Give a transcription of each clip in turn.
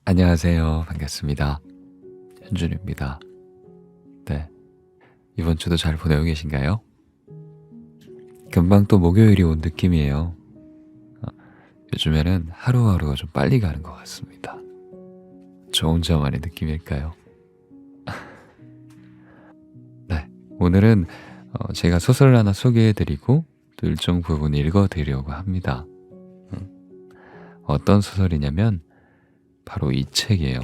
안녕하세요. 반갑습니다. 현준입니다. 네. 이번 주도 잘 보내고 계신가요? 금방 또 목요일이 온 느낌이에요. 어, 요즘에는 하루하루가 좀 빨리 가는 것 같습니다. 저 혼자만의 느낌일까요? 네. 오늘은 제가 소설을 하나 소개해드리고 또 일정 부분 읽어드리려고 합니다. 어떤 소설이냐면 바로 이 책이에요.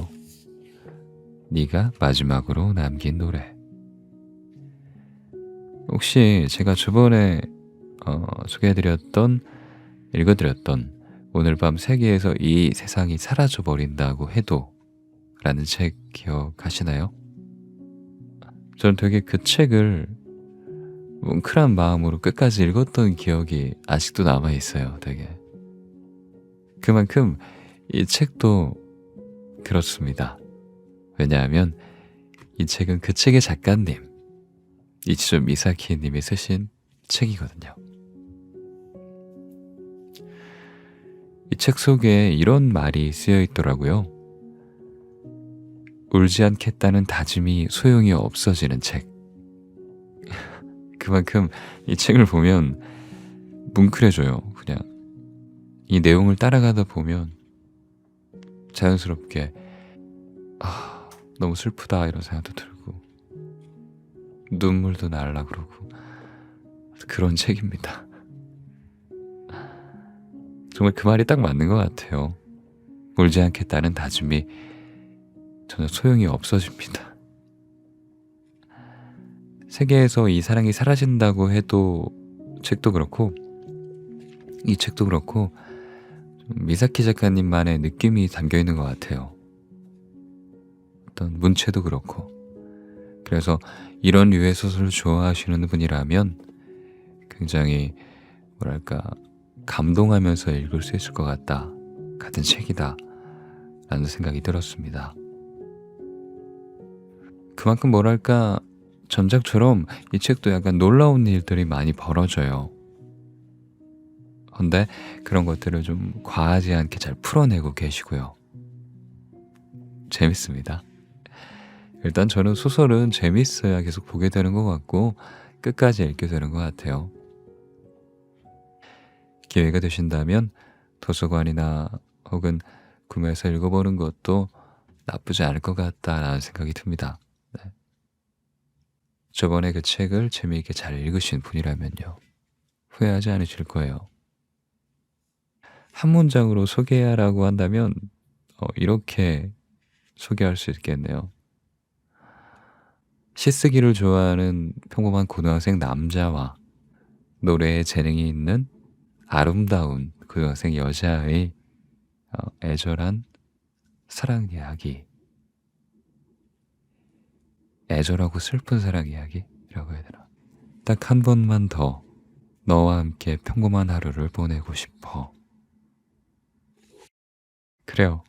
네가 마지막으로 남긴 노래. 혹시 제가 저번에 소개해드렸던 읽어드렸던 오늘 밤 세계에서 이 세상이 사라져버린다고 해도 라는 책 기억하시나요? 저는 되게 그 책을 뭉클한 마음으로 끝까지 읽었던 기억이 아직도 남아있어요. 되게 그만큼 이 책도 그렇습니다. 왜냐하면 이 책은 그 책의 작가님 이치조 미사키 님이 쓰신 책이거든요. 이 책 속에 이런 말이 쓰여 있더라고요. 울지 않겠다는 다짐이 소용이 없어지는 책. 그만큼 이 책을 보면 뭉클해져요. 그냥 이 내용을 따라가다 보면 자연스럽게 너무 슬프다 이런 생각도 들고 눈물도 날라 그러고 그런 책입니다. 정말 그 말이 딱 맞는 것 같아요. 울지 않겠다는 다짐이 전혀 소용이 없어집니다. 세계에서 이 사랑이 사라진다고 해도 책도 그렇고 이 책도 그렇고 미사키 작가님만의 느낌이 담겨있는 것 같아요. 어떤 문체도 그렇고 그래서 이런 류의 소설을 좋아하시는 분이라면 굉장히 뭐랄까 감동하면서 읽을 수 있을 것 같다 같은 책이다 라는 생각이 들었습니다. 그만큼 뭐랄까 전작처럼 이 책도 약간 놀라운 일들이 많이 벌어져요. 근데 그런 것들을 좀 과하지 않게 잘 풀어내고 계시고요. 재밌습니다. 일단 저는 소설은 재밌어야 계속 보게 되는 것 같고 끝까지 읽게 되는 것 같아요. 기회가 되신다면 도서관이나 혹은 구매해서 읽어보는 것도 나쁘지 않을 것 같다라는 생각이 듭니다. 네. 저번에 그 책을 재미있게 잘 읽으신 분이라면요. 후회하지 않으실 거예요. 한 문장으로 소개하라고 한다면 이렇게 소개할 수 있겠네요. 시쓰기를 좋아하는 평범한 고등학생 남자와 노래에 재능이 있는 아름다운 고등학생 여자의 애절한 사랑 이야기, 애절하고 슬픈 사랑 이야기라고 해야 되나? 딱 한 번만 더 너와 함께 평범한 하루를 보내고 싶어. 그래요.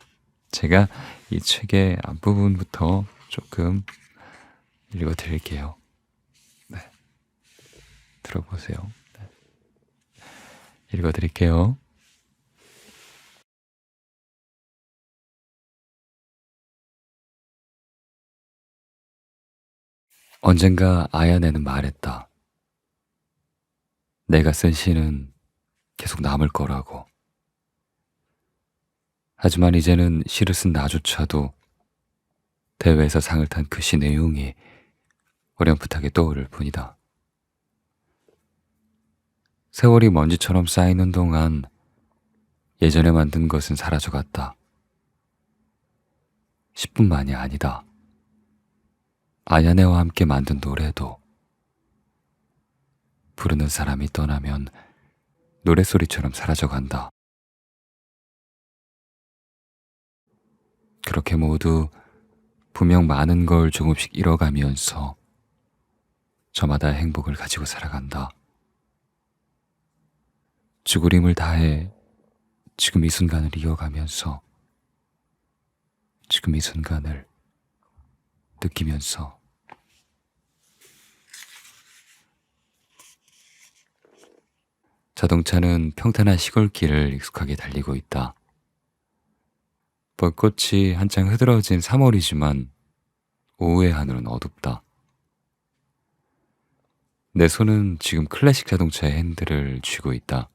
제가 이 책의 앞부분부터 조금 읽어드릴게요. 네, 들어보세요. 네, 읽어드릴게요. 언젠가 아야네는 말했다. 내가 쓴 시는 계속 남을 거라고. 하지만 이제는 시를 쓴 나조차도 대회에서 상을 탄 그 시 내용이 어렴풋하게 떠오를 뿐이다. 세월이 먼지처럼 쌓이는 동안 예전에 만든 것은 사라져갔다. 10분만이 아니다. 아야네와 함께 만든 노래도 부르는 사람이 떠나면 노랫소리처럼 사라져간다. 그렇게 모두 분명 많은 걸 조금씩 잃어가면서 저마다의 행복을 가지고 살아간다. 죽으림을 다해 지금 이 순간을 이어가면서 지금 이 순간을 느끼면서 자동차는 평탄한 시골길을 익숙하게 달리고 있다. 벚꽃이 한창 흐드러진 3월이지만 오후의 하늘은 어둡다. 내 손은 지금 클래식 자동차의 핸들을 쥐고 있다.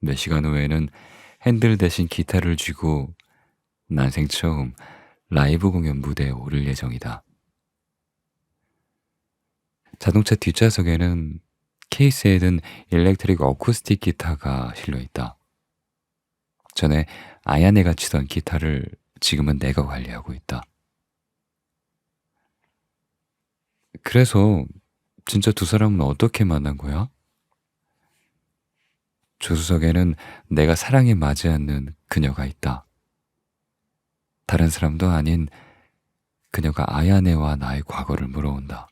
몇 시간 후에는 핸들 대신 기타를 쥐고 난생 처음 라이브 공연 무대에 오를 예정이다. 자동차 뒷좌석에는 케이스에 든 일렉트릭 어쿠스틱 기타가 실려 있다. 전에 아야네가 치던 기타를 지금은 내가 관리하고 있다. 그래서 진짜 두 사람은 어떻게 만난 거야? 조수석에는 내가 사랑에 맞지 않는 그녀가 있다. 다른 사람도 아닌 그녀가 아야네와 나의 과거를 물어온다.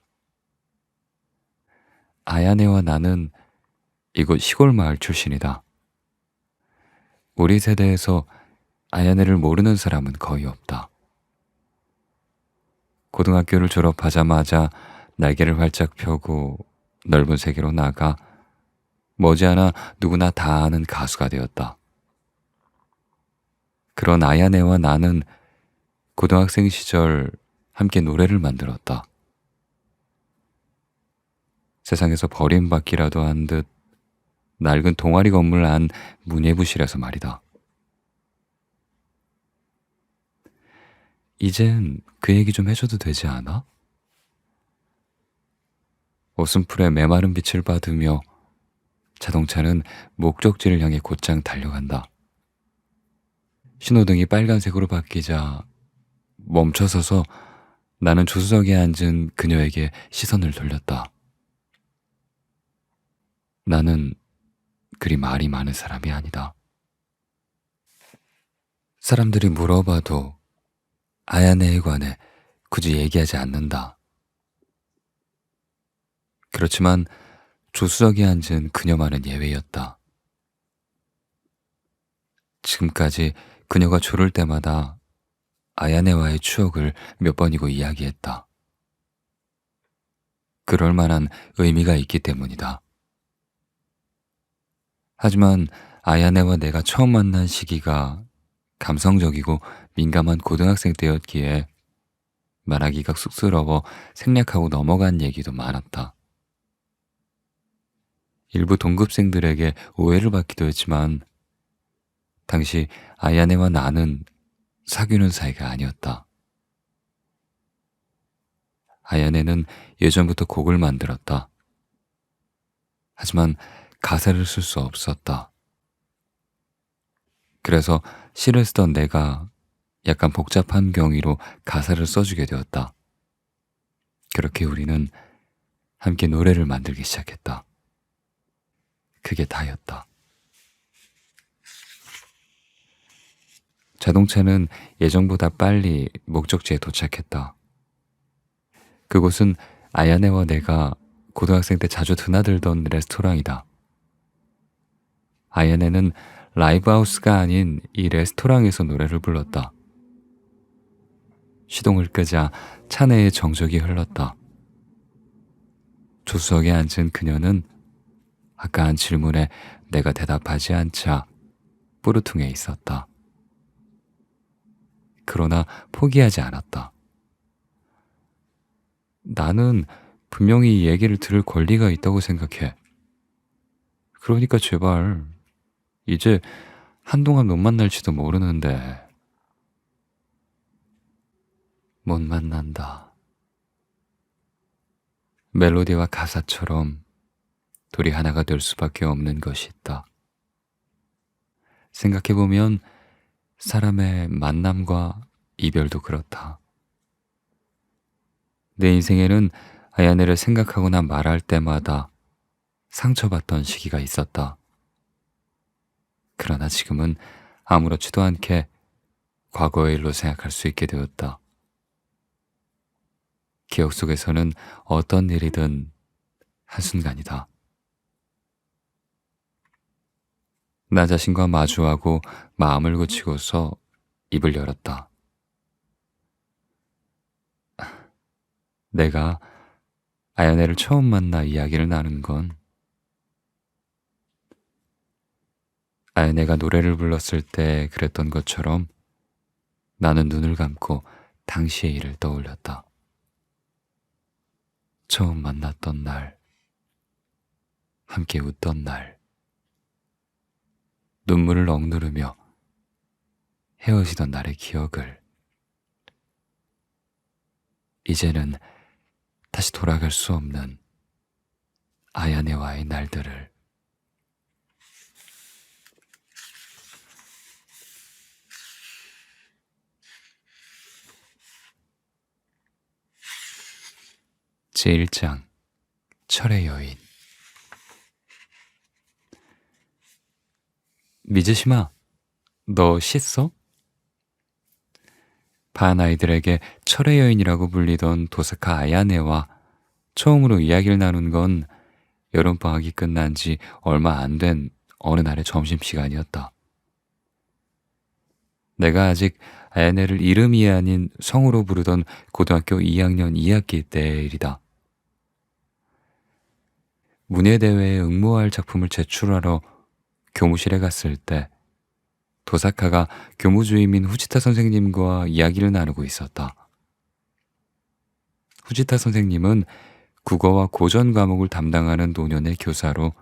아야네와 나는 이곳 시골 마을 출신이다. 우리 세대에서 아야네를 모르는 사람은 거의 없다. 고등학교를 졸업하자마자 날개를 활짝 펴고 넓은 세계로 나가 머지않아 누구나 다 아는 가수가 되었다. 그런 아야네와 나는 고등학생 시절 함께 노래를 만들었다. 세상에서 버림받기라도 한 듯 낡은 동아리 건물 안 문예부실에서 말이다. 이젠 그 얘기 좀 해줘도 되지 않아? 오순풀의 메마른 빛을 받으며 자동차는 목적지를 향해 곧장 달려간다. 신호등이 빨간색으로 바뀌자 멈춰서서 나는 조수석에 앉은 그녀에게 시선을 돌렸다. 나는 그리 말이 많은 사람이 아니다. 사람들이 물어봐도 아야네에 관해 굳이 얘기하지 않는다. 그렇지만 조수석에 앉은 그녀만은 예외였다. 지금까지 그녀가 졸을 때마다 아야네와의 추억을 몇 번이고 이야기했다. 그럴 만한 의미가 있기 때문이다. 하지만 아야네와 내가 처음 만난 시기가 감성적이고 민감한 고등학생 때였기에 말하기가 쑥스러워 생략하고 넘어간 얘기도 많았다. 일부 동급생들에게 오해를 받기도 했지만 당시 아야네와 나는 사귀는 사이가 아니었다. 아야네는 예전부터 곡을 만들었다. 하지만 가사를 쓸 수 없었다. 그래서 시를 쓰던 내가 약간 복잡한 경위로 가사를 써주게 되었다. 그렇게 우리는 함께 노래를 만들기 시작했다. 그게 다였다. 자동차는 예정보다 빨리 목적지에 도착했다. 그곳은 아야네와 내가 고등학생 때 자주 드나들던 레스토랑이다. 아야네는 라이브하우스가 아닌 이 레스토랑에서 노래를 불렀다. 시동을 끄자 차 내에 정적이 흘렀다. 조수석에 앉은 그녀는 아까 한 질문에 내가 대답하지 않자 뿌르퉁해 있었다. 그러나 포기하지 않았다. 나는 분명히 이 얘기를 들을 권리가 있다고 생각해. 그러니까 제발 이제 한동안 못 만날지도 모르는데. 못 만난다. 멜로디와 가사처럼 둘이 하나가 될 수밖에 없는 것이 있다. 생각해보면 사람의 만남과 이별도 그렇다. 내 인생에는 아야네를 생각하거나 말할 때마다 상처받던 시기가 있었다. 그러나 지금은 아무렇지도 않게 과거의 일로 생각할 수 있게 되었다. 기억 속에서는 어떤 일이든 한순간이다. 나 자신과 마주하고 마음을 굳히고서 입을 열었다. 내가 아야네를 처음 만나 이야기를 나눈 건 아야네가 노래를 불렀을 때 그랬던 것처럼 나는 눈을 감고 당시의 일을 떠올렸다. 처음 만났던 날, 함께 웃던 날, 눈물을 억누르며 헤어지던 날의 기억을, 이제는 다시 돌아갈 수 없는 아야네와의 날들을. 제1장 철의 여인. 미즈시마, 너 씻어? 반 아이들에게 철의 여인이라고 불리던 도사카 아야네와 처음으로 이야기를 나눈 건 여름방학이 끝난 지 얼마 안 된 어느 날의 점심시간이었다. 내가 아직 아야네를 이름이 아닌 성으로 부르던 고등학교 2학년 2학기 때의 일이다. 문예대회에 응모할 작품을 제출하러 교무실에 갔을 때 도사카가 교무주임인 후지타 선생님과 이야기를 나누고 있었다. 후지타 선생님은 국어와 고전 과목을 담당하는 노년의 교사로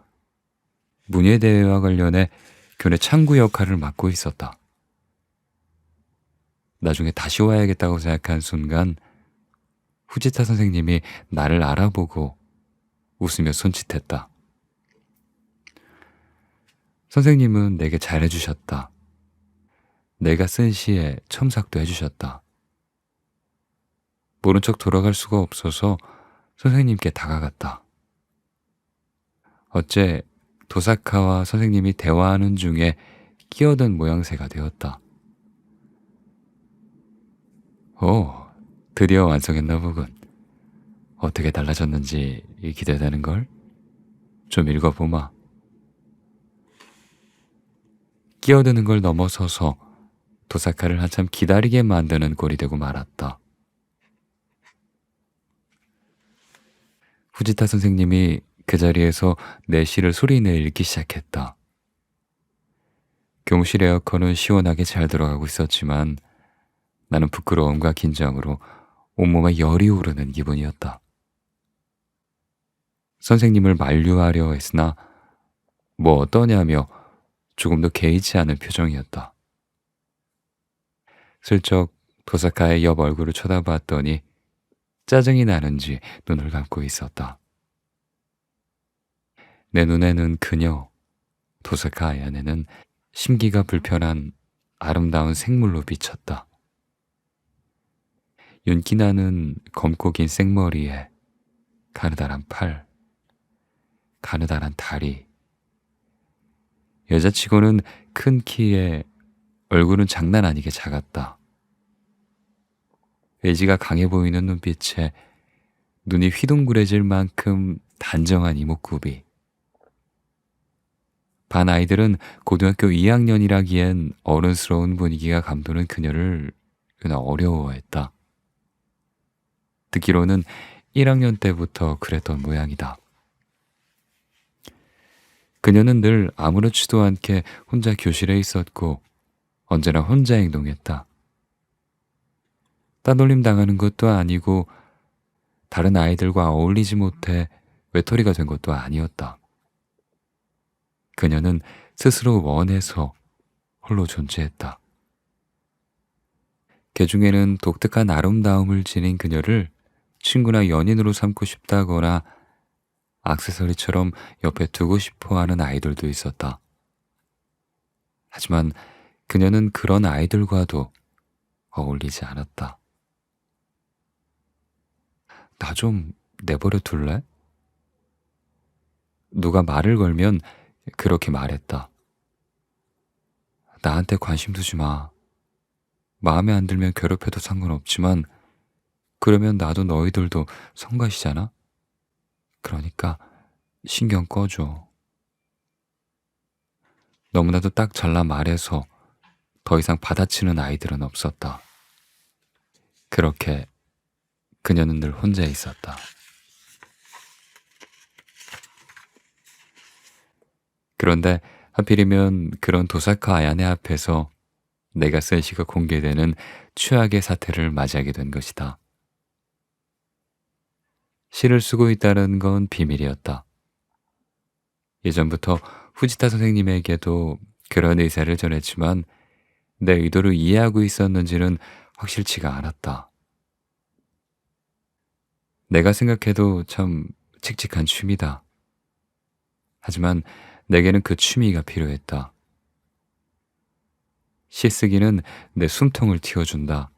문예대회와 관련해 교내 창구 역할을 맡고 있었다. 나중에 다시 와야겠다고 생각한 순간 후지타 선생님이 나를 알아보고 웃으며 손짓했다. 선생님은 내게 잘해주셨다. 내가 쓴 시에 첨삭도 해주셨다. 모른 척 돌아갈 수가 없어서 선생님께 다가갔다. 어째 도사카와 선생님이 대화하는 중에 끼어든 모양새가 되었다. 오, 드디어 완성했나 보군. 어떻게 달라졌는지 기대되는걸? 좀 읽어보마. 끼어드는 걸 넘어서서 도사카를 한참 기다리게 만드는 꼴이 되고 말았다. 후지타 선생님이 그 자리에서 내 시를 소리내 읽기 시작했다. 교무실 에어컨은 시원하게 잘 들어가고 있었지만 나는 부끄러움과 긴장으로 온몸에 열이 오르는 기분이었다. 선생님을 만류하려 했으나 뭐 어떠냐며 조금도 개의치 않은 표정이었다. 슬쩍 도사카의 옆 얼굴을 쳐다봤더니 짜증이 나는지 눈을 감고 있었다. 내 눈에는 그녀, 도사카 아야네는 심기가 불편한 아름다운 생물로 비쳤다. 윤기나는 검고 긴 생머리에 가느다란 팔, 가느다란 다리. 여자치고는 큰 키에 얼굴은 장난 아니게 작았다. 의지가 강해 보이는 눈빛에 눈이 휘둥그레질 만큼 단정한 이목구비. 반 아이들은 고등학교 2학년이라기엔 어른스러운 분위기가 감도는 그녀를 꽤나 어려워했다. 듣기로는 1학년 때부터 그랬던 모양이다. 그녀는 늘 아무렇지도 않게 혼자 교실에 있었고 언제나 혼자 행동했다. 따돌림 당하는 것도 아니고 다른 아이들과 어울리지 못해 외톨이가 된 것도 아니었다. 그녀는 스스로 원해서 홀로 존재했다. 개중에는 독특한 아름다움을 지닌 그녀를 친구나 연인으로 삼고 싶다거나 액세서리처럼 옆에 두고 싶어 하는 아이들도 있었다. 하지만 그녀는 그런 아이들과도 어울리지 않았다. 나 좀 내버려 둘래? 누가 말을 걸면 그렇게 말했다. 나한테 관심 두지 마. 마음에 안 들면 괴롭혀도 상관없지만 그러면 나도 너희들도 성가시잖아? 그러니까 신경 꺼줘. 너무나도 딱 잘라 말해서 더 이상 받아치는 아이들은 없었다. 그렇게 그녀는 늘 혼자 있었다. 그런데 하필이면 그런 도사카 아야네 앞에서 내가 쓴 시가 공개되는 최악의 사태를 맞이하게 된 것이다. 시를 쓰고 있다는 건 비밀이었다. 예전부터 후지타 선생님에게도 그런 의사를 전했지만 내 의도를 이해하고 있었는지는 확실치가 않았다. 내가 생각해도 참 칙칙한 취미다. 하지만 내게는 그 취미가 필요했다. 시 쓰기는 내 숨통을 틔워준다.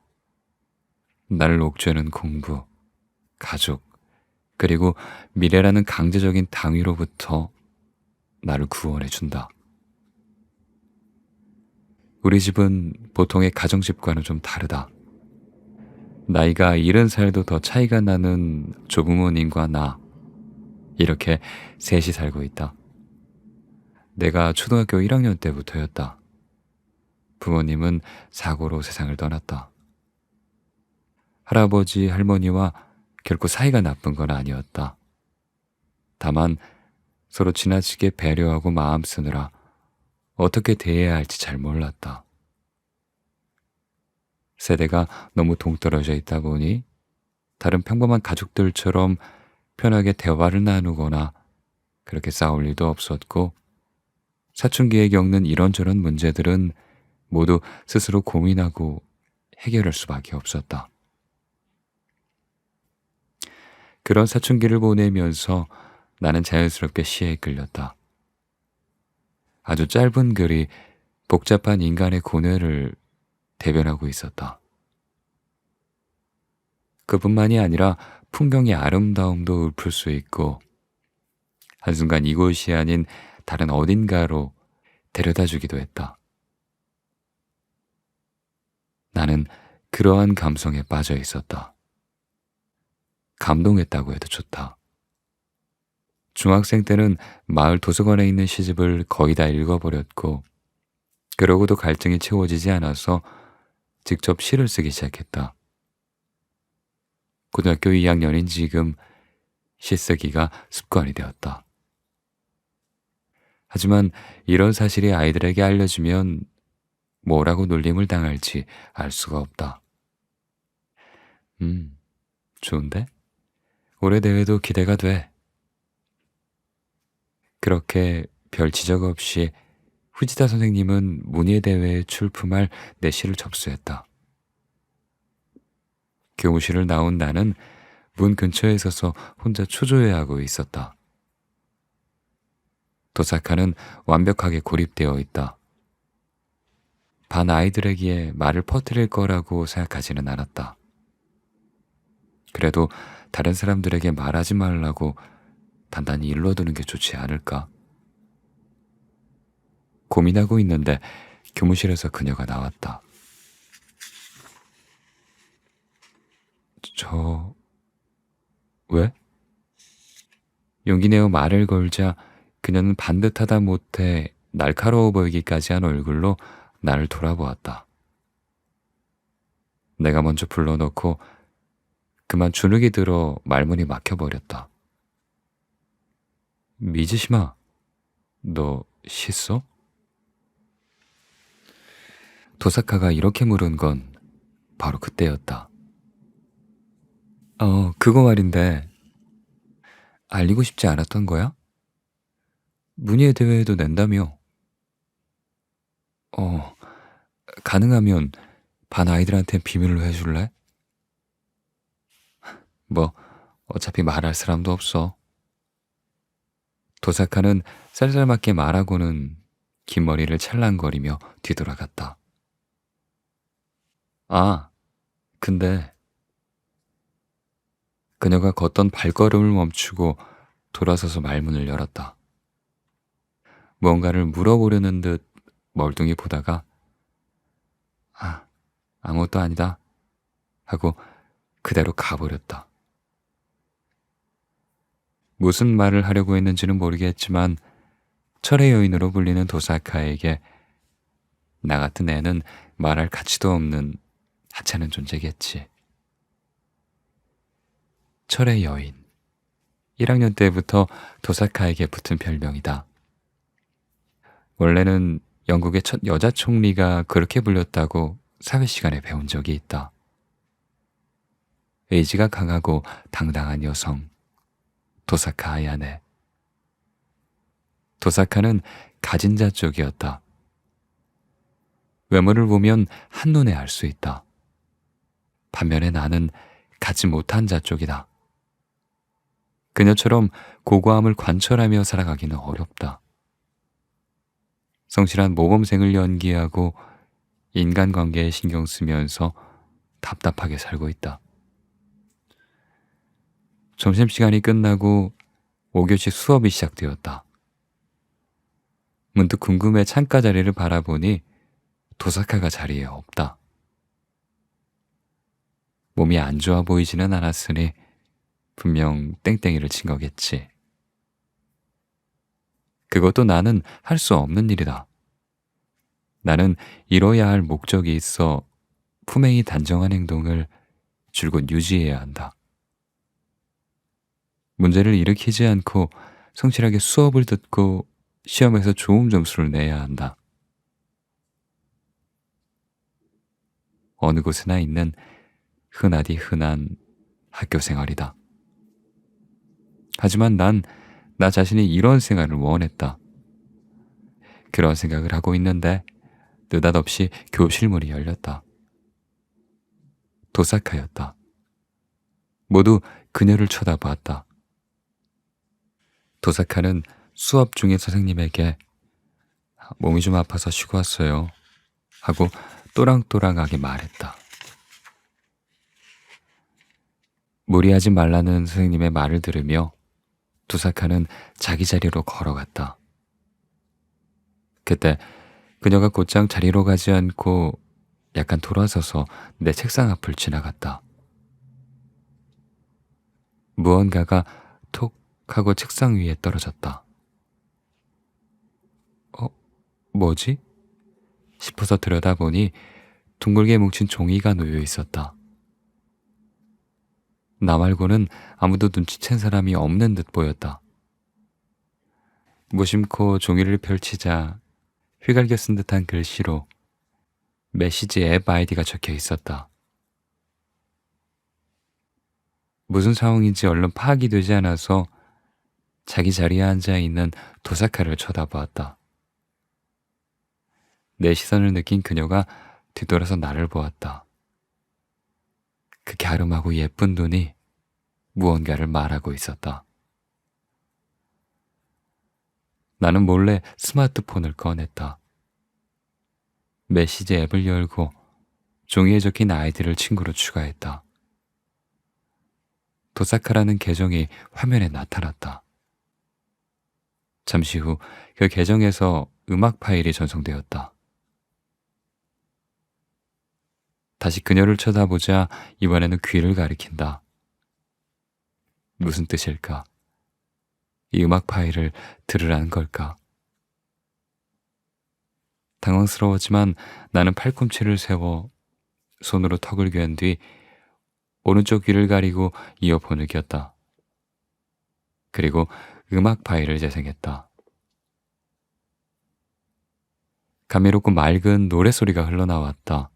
나를 옥죄는 공부, 가족, 그리고 미래라는 강제적인 당위로부터 나를 구원해준다. 우리 집은 보통의 가정집과는 좀 다르다. 나이가 70살도 더 차이가 나는 조부모님과 나, 이렇게 셋이 살고 있다. 내가 초등학교 1학년 때부터였다. 부모님은 사고로 세상을 떠났다. 할아버지, 할머니와 결코 사이가 나쁜 건 아니었다. 다만 서로 지나치게 배려하고 마음 쓰느라 어떻게 대해야 할지 잘 몰랐다. 세대가 너무 동떨어져 있다 보니 다른 평범한 가족들처럼 편하게 대화를 나누거나 그렇게 싸울 일도 없었고, 사춘기에 겪는 이런저런 문제들은 모두 스스로 고민하고 해결할 수밖에 없었다. 그런 사춘기를 보내면서 나는 자연스럽게 시에 끌렸다. 아주 짧은 글이 복잡한 인간의 고뇌를 대변하고 있었다. 그뿐만이 아니라 풍경의 아름다움도 읊을 수 있고, 한순간 이곳이 아닌 다른 어딘가로 데려다 주기도 했다. 나는 그러한 감성에 빠져 있었다. 감동했다고 해도 좋다. 중학생 때는 마을 도서관에 있는 시집을 거의 다 읽어버렸고, 그러고도 갈증이 채워지지 않아서 직접 시를 쓰기 시작했다. 고등학교 2학년인 지금 시 쓰기가 습관이 되었다. 하지만 이런 사실이 아이들에게 알려지면 뭐라고 놀림을 당할지 알 수가 없다. 좋은데? 올해 대회도 기대가 돼. 그렇게 별 지적 없이 후지타 선생님은 문예 대회에 출품할 내 시를 접수했다. 교무실을 나온 나는 문 근처에 서서 혼자 초조해하고 있었다. 도사카는 완벽하게 고립되어 있다. 반 아이들에게 말을 퍼뜨릴 거라고 생각하지는 않았다. 그래도 다른 사람들에게 말하지 말라고 단단히 일러두는 게 좋지 않을까? 고민하고 있는데 교무실에서 그녀가 나왔다. 왜? 용기 내어 말을 걸자 그녀는 반듯하다 못해 날카로워 보이기까지 한 얼굴로 나를 돌아보았다. 내가 먼저 불러놓고 그만 주눅이 들어 말문이 막혀버렸다. 미즈시마, 너 시 써? 도사카가 이렇게 물은 건 바로 그때였다. 그거 말인데 알리고 싶지 않았던 거야? 문예 대회에도 낸다며. 가능하면 반 아이들한테 비밀로 해줄래? 뭐 어차피 말할 사람도 없어. 도사카는 쌀쌀맞게 말하고는 긴 머리를 찰랑거리며 뒤돌아갔다. 아, 근데 그녀가 걷던 발걸음을 멈추고 돌아서서 말문을 열었다. 무언가를 물어보려는 듯 멀뚱히 보다가 아무것도 아니다 하고 그대로 가버렸다. 무슨 말을 하려고 했는지는 모르겠지만 철의 여인으로 불리는 도사카에게 나 같은 애는 말할 가치도 없는 하찮은 존재겠지. 철의 여인, 1학년 때부터 도사카에게 붙은 별명이다. 원래는 영국의 첫 여자 총리가 그렇게 불렸다고 사회 시간에 배운 적이 있다. 의지가 강하고 당당한 여성, 도사카 아야네. 도사카는 가진 자 쪽이었다. 외모를 보면 한눈에 알 수 있다. 반면에 나는 갖지 못한 자 쪽이다. 그녀처럼 고고함을 관철하며 살아가기는 어렵다. 성실한 모범생을 연기하고 인간관계에 신경 쓰면서 답답하게 살고 있다. 점심시간이 끝나고 5교시 수업이 시작되었다. 문득 궁금해 창가 자리를 바라보니 도사카가 자리에 없다. 몸이 안 좋아 보이지는 않았으니 분명 땡땡이를 친 거겠지. 그것도 나는 할 수 없는 일이다. 나는 이뤄야 할 목적이 있어 품행이 단정한 행동을 줄곧 유지해야 한다. 문제를 일으키지 않고 성실하게 수업을 듣고 시험에서 좋은 점수를 내야 한다. 어느 곳에나 있는 흔하디 흔한 학교 생활이다. 하지만 난 나 자신이 이런 생활을 원했다. 그런 생각을 하고 있는데 느닷없이 교실 문이 열렸다. 도사카였다. 모두 그녀를 쳐다보았다. 도사카는 수업 중인 선생님에게 몸이 좀 아파서 쉬고 왔어요 하고 또랑또랑하게 말했다. 무리하지 말라는 선생님의 말을 들으며 도사카는 자기 자리로 걸어갔다. 그때 그녀가 곧장 자리로 가지 않고 약간 돌아서서 내 책상 앞을 지나갔다. 무언가가 톡 하고 책상 위에 떨어졌다. 뭐지? 싶어서 들여다보니 둥글게 뭉친 종이가 놓여 있었다. 나 말고는 아무도 눈치챈 사람이 없는 듯 보였다. 무심코 종이를 펼치자 휘갈겨 쓴 듯한 글씨로 메시지 앱 아이디가 적혀 있었다. 무슨 상황인지 얼른 파악이 되지 않아서 자기 자리에 앉아 있는 도사카를 쳐다보았다. 내 시선을 느낀 그녀가 뒤돌아서 나를 보았다. 그 갸름하고 예쁜 눈이 무언가를 말하고 있었다. 나는 몰래 스마트폰을 꺼냈다. 메시지 앱을 열고 종이에 적힌 아이디를 친구로 추가했다. 도사카라는 계정이 화면에 나타났다. 잠시 후 그 계정에서 음악 파일이 전송되었다. 다시 그녀를 쳐다보자 이번에는 귀를 가리킨다. 무슨 뜻일까? 이 음악 파일을 들으라는 걸까? 당황스러웠지만 나는 팔꿈치를 세워 손으로 턱을 괴한 뒤 오른쪽 귀를 가리고 이어폰을 꼈다. 그리고 음악 파일을 재생했다. 감미롭고 맑은 노래소리가 흘러나왔다.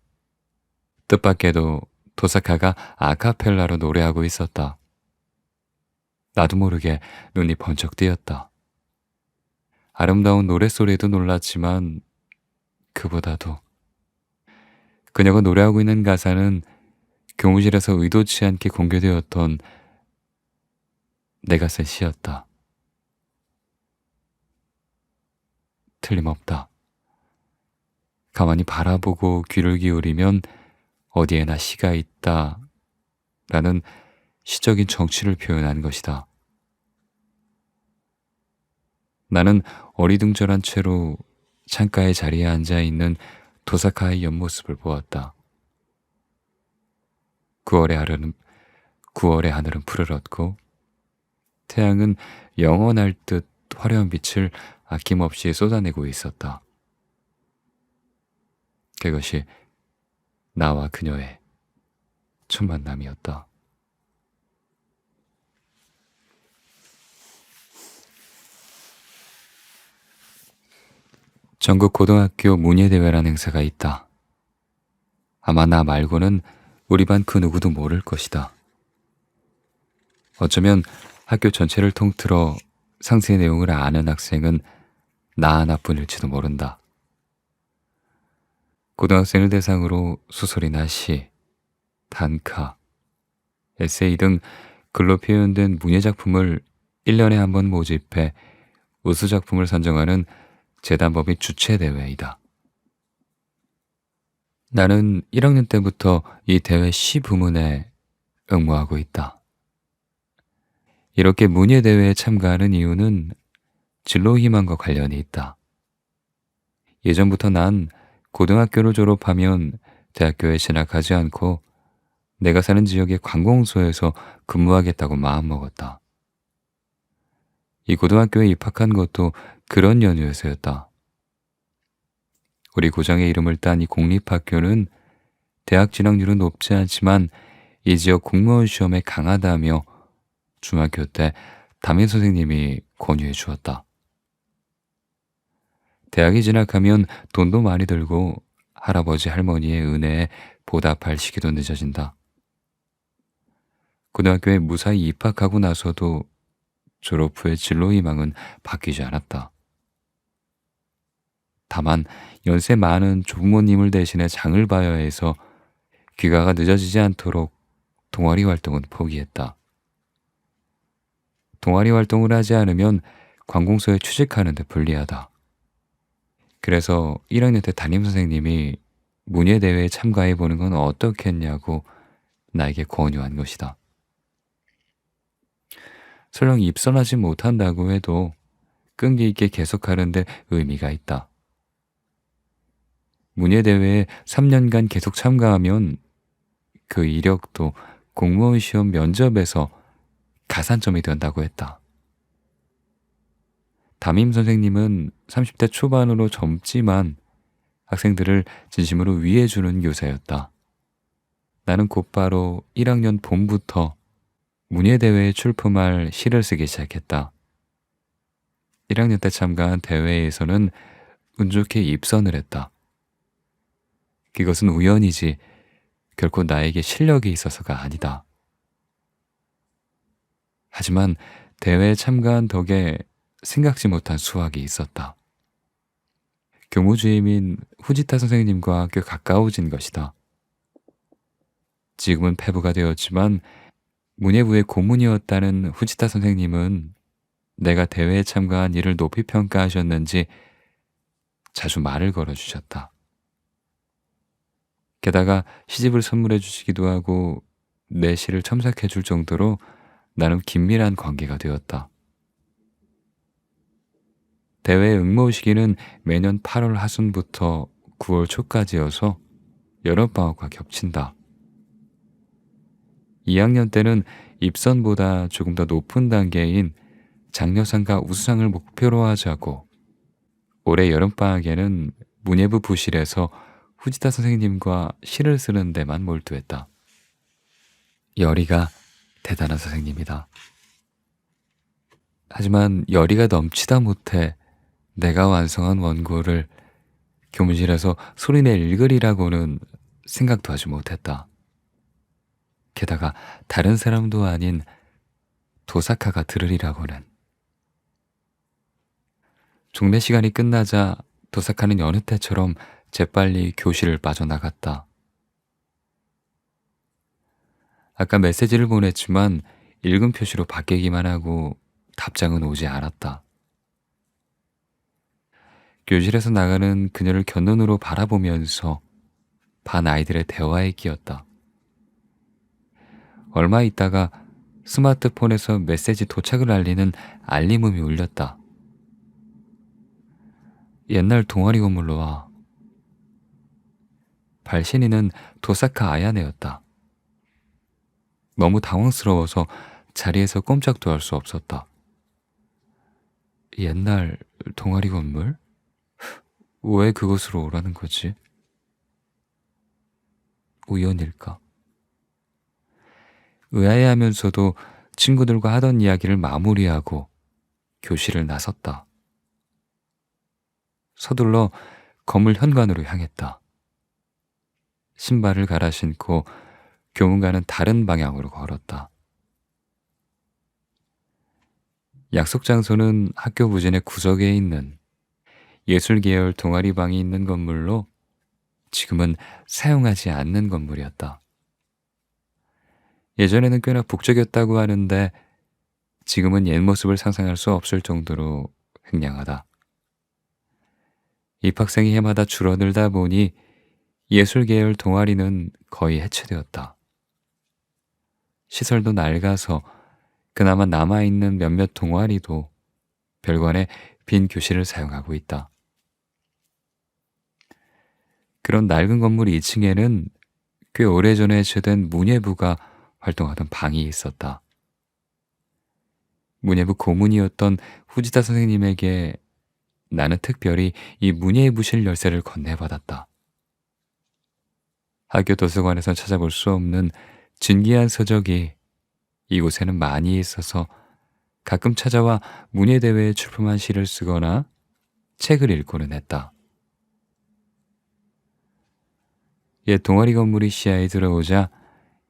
뜻밖에도 도사카가 아카펠라로 노래하고 있었다. 나도 모르게 눈이 번쩍 뜨였다. 아름다운 노래소리에도 놀랐지만 그보다도 그녀가 노래하고 있는 가사는 교무실에서 의도치 않게 공개되었던 내가 쓴 시였다. 틀림없다. 가만히 바라보고 귀를 기울이면 어디에나 시가 있다 라는 시적인 정취를 표현한 것이다. 나는 어리둥절한 채로 창가의 자리에 앉아있는 도사카의 옆모습을 보았다. 9월의 하늘은 푸르렀고 태양은 영원할 듯 화려한 빛을 아낌없이 쏟아내고 있었다. 그것이 나와 그녀의 첫 만남이었다. 전국 고등학교 문예대회라는 행사가 있다. 아마 나 말고는 우리 반 그 누구도 모를 것이다. 어쩌면 학교 전체를 통틀어 상세 내용을 아는 학생은 나 하나뿐일지도 모른다. 고등학생을 대상으로 소설이나 시, 단카, 에세이 등 글로 표현된 문예작품을 1년에 한 번 모집해 우수작품을 선정하는 재단법인 주최대회이다. 나는 1학년 때부터 이 대회 시 부문에 응모하고 있다. 이렇게 문예대회에 참가하는 이유는 진로 희망과 관련이 있다. 예전부터 난 고등학교를 졸업하면 대학교에 진학하지 않고 내가 사는 지역의 관공서에서 근무하겠다고 마음먹었다. 이 고등학교에 입학한 것도 그런 연유에서였다. 우리 고장의 이름을 딴 이 공립학교는 대학 진학률은 높지 않지만 이 지역 공무원 시험에 강하다며 중학교 때 담임 선생님이 권유해 주었다. 대학에 진학하면 돈도 많이 들고 할아버지 할머니의 은혜에 보답할 시기도 늦어진다. 고등학교에 무사히 입학하고 나서도 졸업 후의 진로 희망은 바뀌지 않았다. 다만 연세 많은 조부모님을 대신해 장을 봐야 해서 귀가가 늦어지지 않도록 동아리 활동은 포기했다. 동아리 활동을 하지 않으면 관공서에 취직하는 데 불리하다. 그래서 1학년 때 담임선생님이 문예대회에 참가해보는 건 어떻겠냐고 나에게 권유한 것이다. 설령 입선하지 못한다고 해도 끈기 있게 계속하는데 의미가 있다. 문예대회에 3년간 계속 참가하면 그 이력도 공무원 시험 면접에서 가산점이 된다고 했다. 담임 선생님은 30대 초반으로 젊지만 학생들을 진심으로 위해주는 교사였다. 나는 곧바로 1학년 봄부터 문예대회에 출품할 시를 쓰기 시작했다. 1학년 때 참가한 대회에서는 운 좋게 입선을 했다. 그것은 우연이지 결코 나에게 실력이 있어서가 아니다. 하지만 대회에 참가한 덕에 생각지 못한 수확이 있었다. 교무주임인 후지타 선생님과 꽤 가까워진 것이다. 지금은 폐부가 되었지만 문예부의 고문이었다는 후지타 선생님은 내가 대회에 참가한 일을 높이 평가하셨는지 자주 말을 걸어주셨다. 게다가 시집을 선물해 주시기도 하고 내 시를 첨삭해 줄 정도로 나름 긴밀한 관계가 되었다. 대회 응모 시기는 매년 8월 하순부터 9월 초까지여서 여름방학과 겹친다. 2학년 때는 입선보다 조금 더 높은 단계인 장려상과 우수상을 목표로 하자고 올해 여름방학에는 문예부 부실에서 후지타 선생님과 시를 쓰는 데만 몰두했다. 열의가 대단한 선생님이다. 하지만 열의가 넘치다 못해 내가 완성한 원고를 교무실에서 소리내 읽으리라고는 생각도 하지 못했다. 게다가 다른 사람도 아닌 도사카가 들으리라고는. 종례 시간이 끝나자 도사카는 여느 때처럼 재빨리 교실을 빠져나갔다. 아까 메시지를 보냈지만 읽은 표시로 바뀌기만 하고 답장은 오지 않았다. 교실에서 나가는 그녀를 곁눈으로 바라보면서 반 아이들의 대화에 끼었다. 얼마 있다가 스마트폰에서 메시지 도착을 알리는 알림음이 울렸다. 옛날 동아리 건물로 와. 발신인은 도사카 아야네였다. 너무 당황스러워서 자리에서 꼼짝도 할 수 없었다. 옛날 동아리 건물? 왜 그곳으로 오라는 거지? 우연일까? 의아해하면서도 친구들과 하던 이야기를 마무리하고 교실을 나섰다. 서둘러 건물 현관으로 향했다. 신발을 갈아 신고 교문과는 다른 방향으로 걸었다. 약속 장소는 학교 부진의 구석에 있는 예술 계열 동아리 방이 있는 건물로 지금은 사용하지 않는 건물이었다. 예전에는 꽤나 북적였다고 하는데 지금은 옛 모습을 상상할 수 없을 정도로 횡령하다. 입학생이 해마다 줄어들다 보니 예술 계열 동아리는 거의 해체되었다. 시설도 낡아서 그나마 남아있는 몇몇 동아리도 별관의 빈 교실을 사용하고 있다. 그런 낡은 건물 2층에는 꽤 오래전에 해체된 문예부가 활동하던 방이 있었다. 문예부 고문이었던 후지타 선생님에게 나는 특별히 이 문예부실 열쇠를 건네받았다. 학교 도서관에선 찾아볼 수 없는 진귀한 서적이 이곳에는 많이 있어서 가끔 찾아와 문예대회에 출품한 시를 쓰거나 책을 읽고는 했다. 옛 동아리 건물이 시야에 들어오자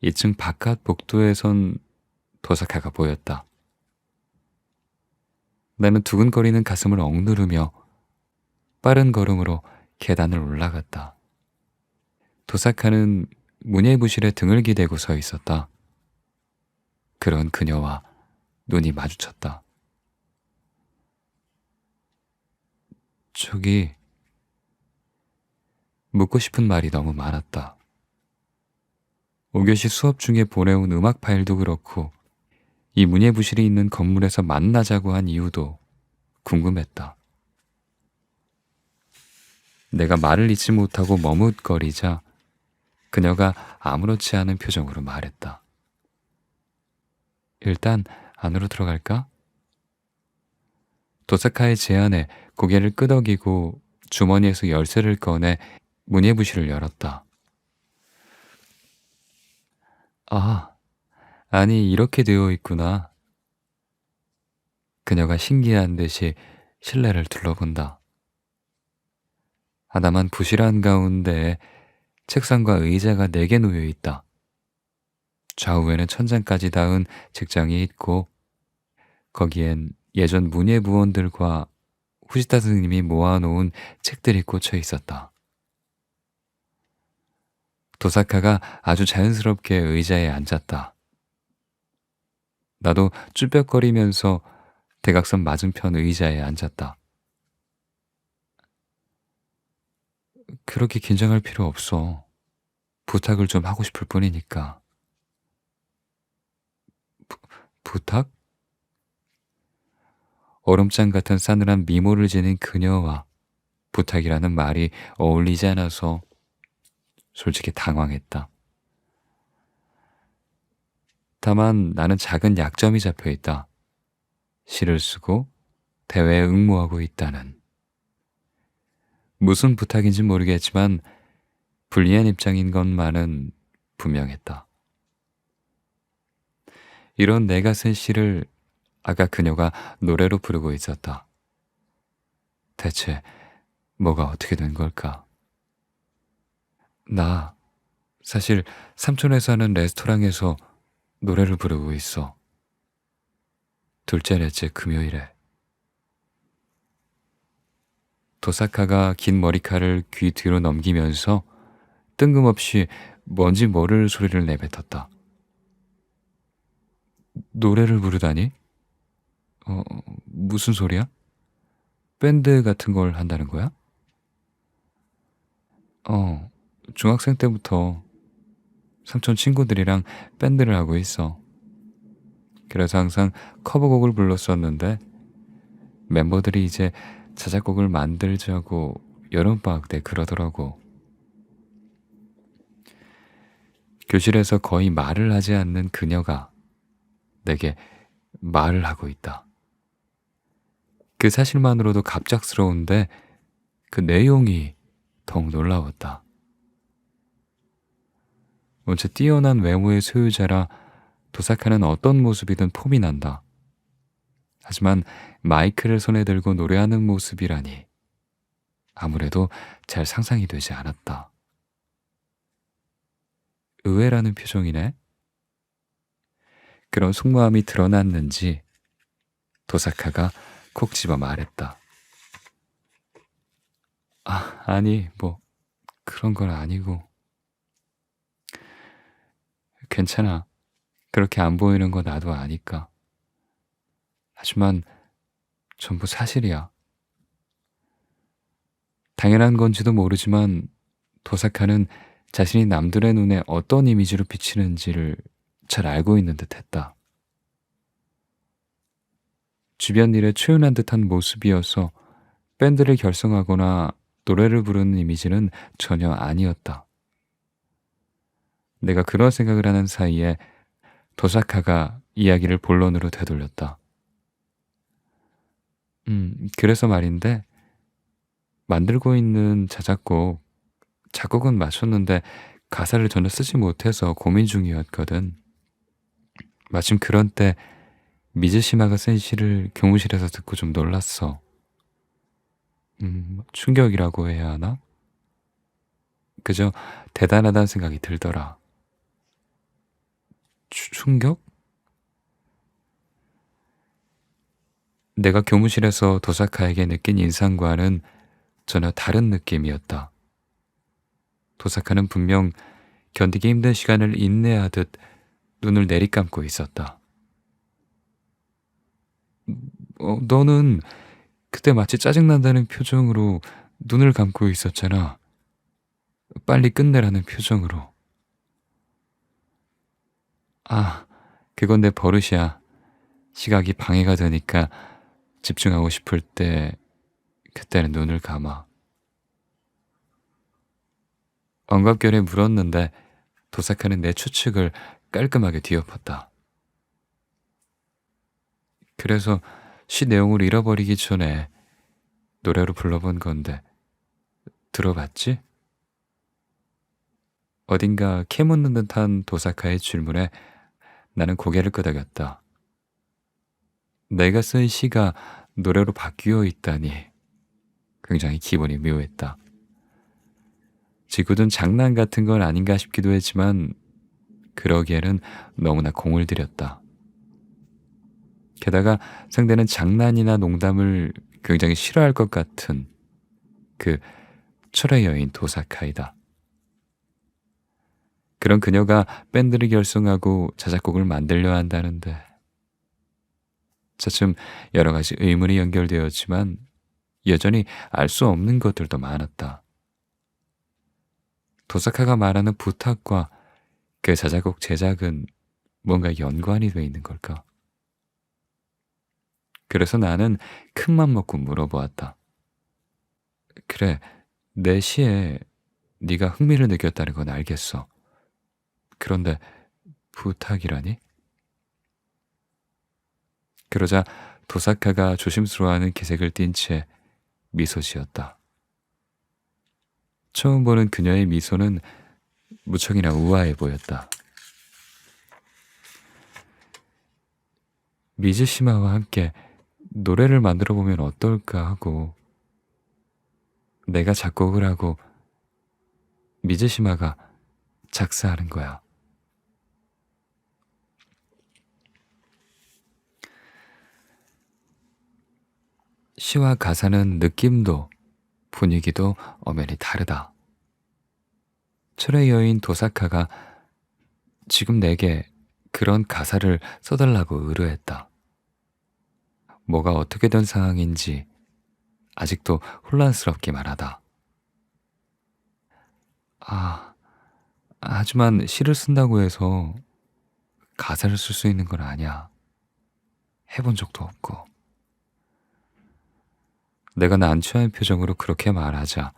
2층 바깥 복도에선 도사카가 보였다. 나는 두근거리는 가슴을 억누르며 빠른 걸음으로 계단을 올라갔다. 도사카는 문예부실에 등을 기대고 서 있었다. 그런 그녀와 눈이 마주쳤다. 저기, 묻고 싶은 말이 너무 많았다. 5교시 수업 중에 보내온 음악 파일도 그렇고 이 문예부실이 있는 건물에서 만나자고 한 이유도 궁금했다. 내가 말을 잇지 못하고 머뭇거리자 그녀가 아무렇지 않은 표정으로 말했다. 일단 안으로 들어갈까? 도사카의 제안에 고개를 끄덕이고 주머니에서 열쇠를 꺼내 문예부실을 열었다. 아, 아니 이렇게 되어 있구나. 그녀가 신기한 듯이 실내를 둘러본다. 아담한 부실한 가운데에 책상과 의자가 4개 놓여 있다. 좌우에는 천장까지 닿은 책장이 있고 거기엔 예전 문예부원들과 후지타 선생님이 모아놓은 책들이 꽂혀 있었다. 도사카가 아주 자연스럽게 의자에 앉았다. 나도 쭈뼛거리면서 대각선 맞은편 의자에 앉았다. 그렇게 긴장할 필요 없어. 부탁을 좀 하고 싶을 뿐이니까. 부탁? 얼음장 같은 싸늘한 미모를 지닌 그녀와 부탁이라는 말이 어울리지 않아서 솔직히 당황했다. 다만 나는 작은 약점이 잡혀 있다. 시를 쓰고 대회에 응모하고 있다는. 무슨 부탁인지 모르겠지만 불리한 입장인 것만은 분명했다. 이런 내가 쓴 시를 아까 그녀가 노래로 부르고 있었다. 대체 뭐가 어떻게 된 걸까? 나 사실 삼촌에서 하는 레스토랑에서 노래를 부르고 있어. 둘째 넷째 금요일에. 도사카가 긴 머리칼을 귀 뒤로 넘기면서 뜬금없이 뭔지 모를 소리를 내뱉었다. 노래를 부르다니? 무슨 소리야? 밴드 같은 걸 한다는 거야? 중학생 때부터 삼촌 친구들이랑 밴드를 하고 있어. 그래서 항상 커버곡을 불렀었는데 멤버들이 이제 자작곡을 만들자고 여름방학 때 그러더라고. 교실에서 거의 말을 하지 않는 그녀가 내게 말을 하고 있다. 그 사실만으로도 갑작스러운데 그 내용이 더욱 놀라웠다. 원체 뛰어난 외모의 소유자라 도사카는 어떤 모습이든 폼이 난다. 하지만 마이크를 손에 들고 노래하는 모습이라니 아무래도 잘 상상이 되지 않았다. 의외라는 표정이네. 그런 속마음이 드러났는지 도사카가 콕 집어 말했다. 아니, 뭐 그런 건 아니고. 괜찮아. 그렇게 안 보이는 거 나도 아니까. 하지만 전부 사실이야. 당연한 건지도 모르지만 도사카는 자신이 남들의 눈에 어떤 이미지로 비치는지를 잘 알고 있는 듯 했다. 주변 일에 초연한 듯한 모습이어서 밴드를 결성하거나 노래를 부르는 이미지는 전혀 아니었다. 내가 그런 생각을 하는 사이에 도사카가 이야기를 본론으로 되돌렸다. 그래서 말인데, 만들고 있는 자작곡, 작곡은 마쳤는데 가사를 전혀 쓰지 못해서 고민 중이었거든. 마침 그런 때 미즈시마가 쓴 시를 교무실에서 듣고 좀 놀랐어. 충격이라고 해야 하나? 그저 대단하다는 생각이 들더라. 충격? 내가 교무실에서 도사카에게 느낀 인상과는 전혀 다른 느낌이었다. 도사카는 분명 견디기 힘든 시간을 인내하듯 눈을 내리감고 있었다. 너는 그때 마치 짜증난다는 표정으로 눈을 감고 있었잖아. 빨리 끝내라는 표정으로. 그건 내 버릇이야. 시각이 방해가 되니까 집중하고 싶을 때 그때는 눈을 감아. 엉겁결에 물었는데 도사카는 내 추측을 깔끔하게 뒤엎었다. 그래서 시 내용을 잃어버리기 전에 노래로 불러본 건데 들어봤지? 어딘가 캐묻는 듯한 도사카의 질문에 나는 고개를 끄덕였다. 내가 쓴 시가 노래로 바뀌어 있다니 굉장히 기분이 묘했다. 지구든 장난 같은 건 아닌가 싶기도 했지만 그러기에는 너무나 공을 들였다. 게다가 상대는 장난이나 농담을 굉장히 싫어할 것 같은 그 철의 여인 도사카이다. 그런 그녀가 밴드를 결성하고 자작곡을 만들려 한다는데 차츰 여러 가지 의문이 연결되었지만 여전히 알 수 없는 것들도 많았다. 도사카가 말하는 부탁과 그 자작곡 제작은 뭔가 연관이 돼 있는 걸까? 그래서 나는 큰맘 먹고 물어보았다. 그래, 내 시에 네가 흥미를 느꼈다는 건 알겠어. 그런데 부탁이라니? 그러자 도사카가 조심스러워하는 기색을 띤 채 미소 지었다. 처음 보는 그녀의 미소는 무척이나 우아해 보였다. 미즈시마와 함께 노래를 만들어 보면 어떨까 하고 내가 작곡을 하고 미즈시마가 작사하는 거야. 시와 가사는 느낌도 분위기도 엄연히 다르다. 철의 여인 도사카가 지금 내게 그런 가사를 써달라고 의뢰했다. 뭐가 어떻게 된 상황인지 아직도 혼란스럽기만 하다. 하지만 시를 쓴다고 해서 가사를 쓸 수 있는 건 아니야. 해본 적도 없고. 내가 난처한 표정으로 그렇게 말하자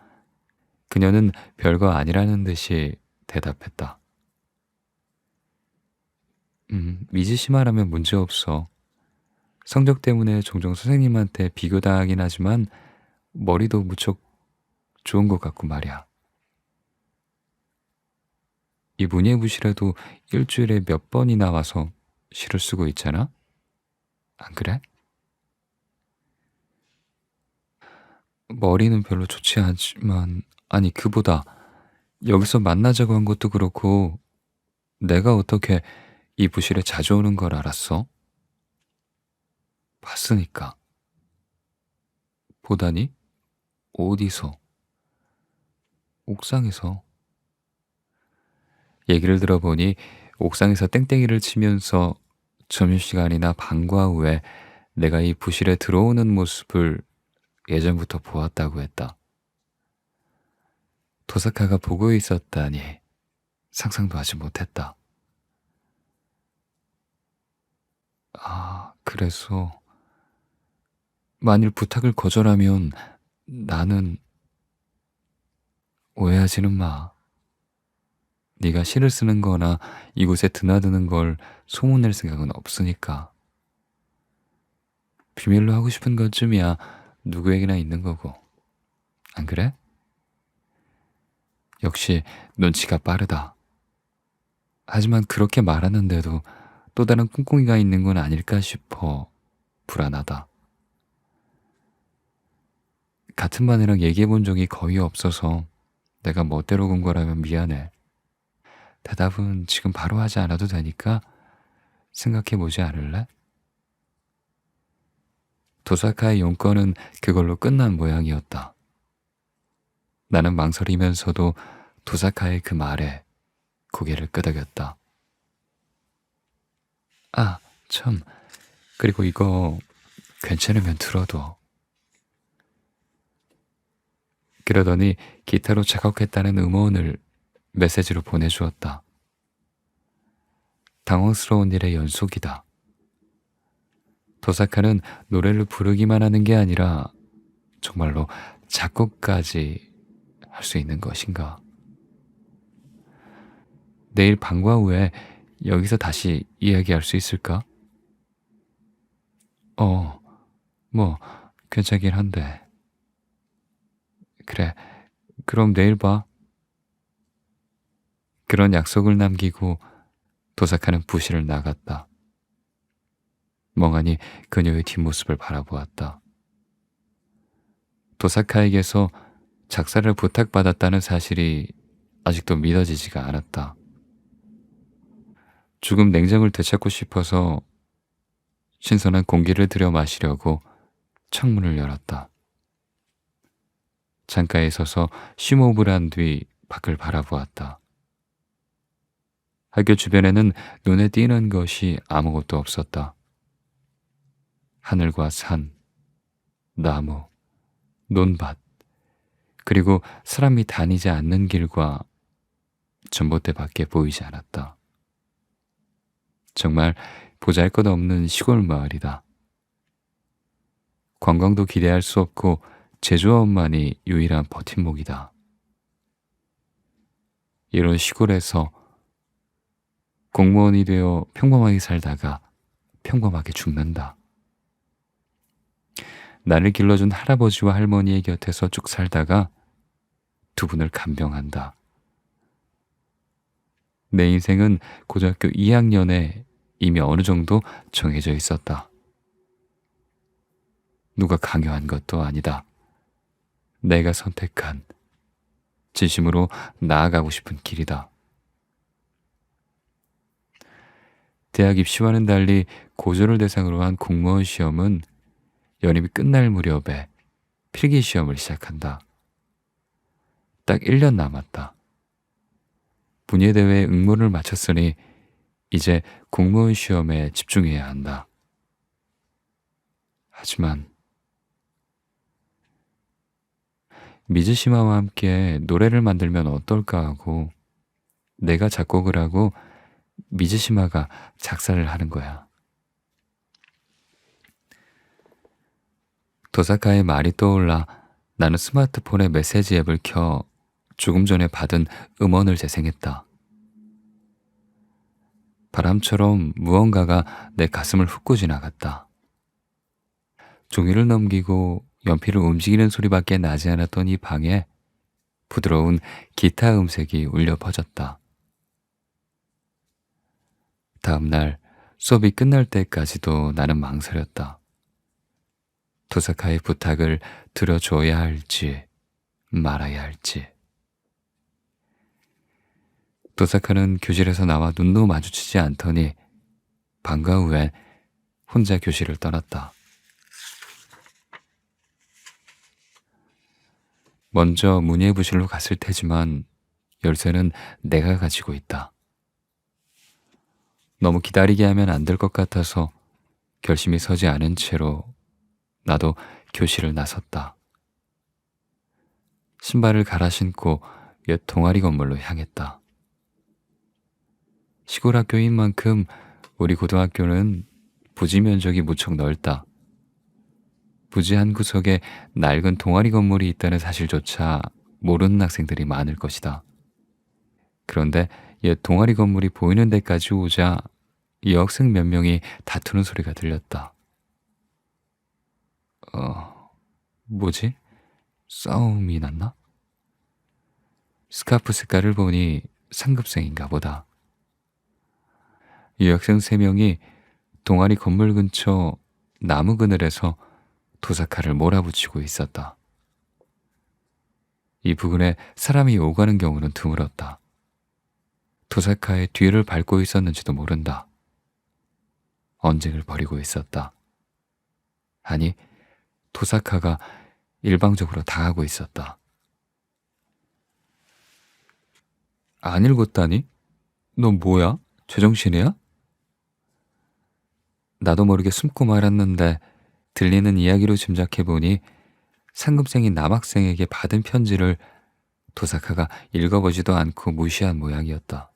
그녀는 별거 아니라는 듯이 대답했다. 미즈시마라면 문제없어. 성적 때문에 종종 선생님한테 비교당하긴 하지만 머리도 무척 좋은 것 같고 말이야. 이 문예부시라도 일주일에 몇 번이나 와서 시를 쓰고 있잖아? 안 그래? 머리는 별로 좋지 않지만, 아니, 그보다 여기서 만나자고 한 것도 그렇고, 내가 어떻게 이 부실에 자주 오는 걸 알았어? 봤으니까. 보다니? 어디서? 옥상에서. 얘기를 들어보니 옥상에서 땡땡이를 치면서 점심시간이나 방과 후에 내가 이 부실에 들어오는 모습을 예전부터 보았다고 했다. 도사카가 보고 있었다니 상상도 하지 못했다. 아, 그래서 만일 부탁을 거절하면 나는, 오해하지는 마. 네가 시를 쓰는 거나 이곳에 드나드는 걸 소문낼 생각은 없으니까. 비밀로 하고 싶은 것쯤이야 누구에게나 있는 거고. 안 그래? 역시 눈치가 빠르다. 하지만 그렇게 말하는데도 또 다른 꿍꿍이가 있는 건 아닐까 싶어 불안하다. 같은 반이랑 얘기해 본 적이 거의 없어서 내가 멋대로 군 거라면 미안해. 대답은 지금 바로 하지 않아도 되니까 생각해 보지 않을래? 도사카의 용건은 그걸로 끝난 모양이었다. 나는 망설이면서도 도사카의 그 말에 고개를 끄덕였다. 아, 참. 그리고 이거 괜찮으면 들어도. 그러더니 기타로 작곡했다는 음원을 메시지로 보내주었다. 당황스러운 일의 연속이다. 도사카는 노래를 부르기만 하는 게 아니라 정말로 작곡까지 할 수 있는 것인가? 내일 방과 후에 여기서 다시 이야기할 수 있을까? 어, 뭐 괜찮긴 한데. 그래, 그럼 내일 봐. 그런 약속을 남기고 도사카는 부실을 나갔다. 멍하니 그녀의 뒷모습을 바라보았다. 도사카에게서 작사를 부탁받았다는 사실이 아직도 믿어지지가 않았다. 조금 냉정을 되찾고 싶어서 신선한 공기를 들여 마시려고 창문을 열었다. 창가에 서서 심호흡을 한 뒤 밖을 바라보았다. 학교 주변에는 눈에 띄는 것이 아무것도 없었다. 하늘과 산, 나무, 논밭, 그리고 사람이 다니지 않는 길과 전봇대밖에 보이지 않았다. 정말 보잘것없는 시골 마을이다. 관광도 기대할 수 없고 제조업만이 유일한 버팀목이다. 이런 시골에서 공무원이 되어 평범하게 살다가 평범하게 죽는다. 나를 길러준 할아버지와 할머니의 곁에서 쭉 살다가 두 분을 간병한다. 내 인생은 고등학교 2학년에 이미 어느 정도 정해져 있었다. 누가 강요한 것도 아니다. 내가 선택한, 진심으로 나아가고 싶은 길이다. 대학 입시와는 달리 고졸을 대상으로 한 공무원 시험은 연임이 끝날 무렵에 필기 시험을 시작한다. 딱 1년 남았다. 문예대회에 응모를 마쳤으니 이제 공무원 시험에 집중해야 한다. 하지만 미즈시마와 함께 노래를 만들면 어떨까 하고 내가 작곡을 하고 미즈시마가 작사를 하는 거야. 도사카의 말이 떠올라 나는 스마트폰의 메시지 앱을 켜 조금 전에 받은 음원을 재생했다. 바람처럼 무언가가 내 가슴을 훑고 지나갔다. 종이를 넘기고 연필을 움직이는 소리밖에 나지 않았던 이 방에 부드러운 기타 음색이 울려 퍼졌다. 다음 날 수업이 끝날 때까지도 나는 망설였다. 도사카의 부탁을 들어줘야 할지 말아야 할지. 도사카는 교실에서 나와 눈도 마주치지 않더니 방과 후에 혼자 교실을 떠났다. 먼저 문예부실로 갔을 테지만 열쇠는 내가 가지고 있다. 너무 기다리게 하면 안 될 것 같아서 결심이 서지 않은 채로 나도 교실을 나섰다. 신발을 갈아 신고 옛 동아리 건물로 향했다. 시골 학교인 만큼 우리 고등학교는 부지 면적이 무척 넓다. 부지 한 구석에 낡은 동아리 건물이 있다는 사실조차 모르는 학생들이 많을 것이다. 그런데 옛 동아리 건물이 보이는 데까지 오자 여학생 몇 명이 다투는 소리가 들렸다. 뭐지? 싸움이 났나? 스카프 색깔을 보니 상급생인가 보다. 여학생 3명이 동아리 건물 근처 나무 그늘에서 도사카를 몰아붙이고 있었다. 이 부근에 사람이 오가는 경우는 드물었다. 도사카의 뒤를 밟고 있었는지도 모른다. 언쟁을 벌이고 있었다. 아니, 도사카가 일방적으로 당하고 있었다. 안 읽었다니? 너 뭐야? 제정신이야? 나도 모르게 숨고 말았는데 들리는 이야기로 짐작해보니 상급생인 남학생에게 받은 편지를 도사카가 읽어보지도 않고 무시한 모양이었다.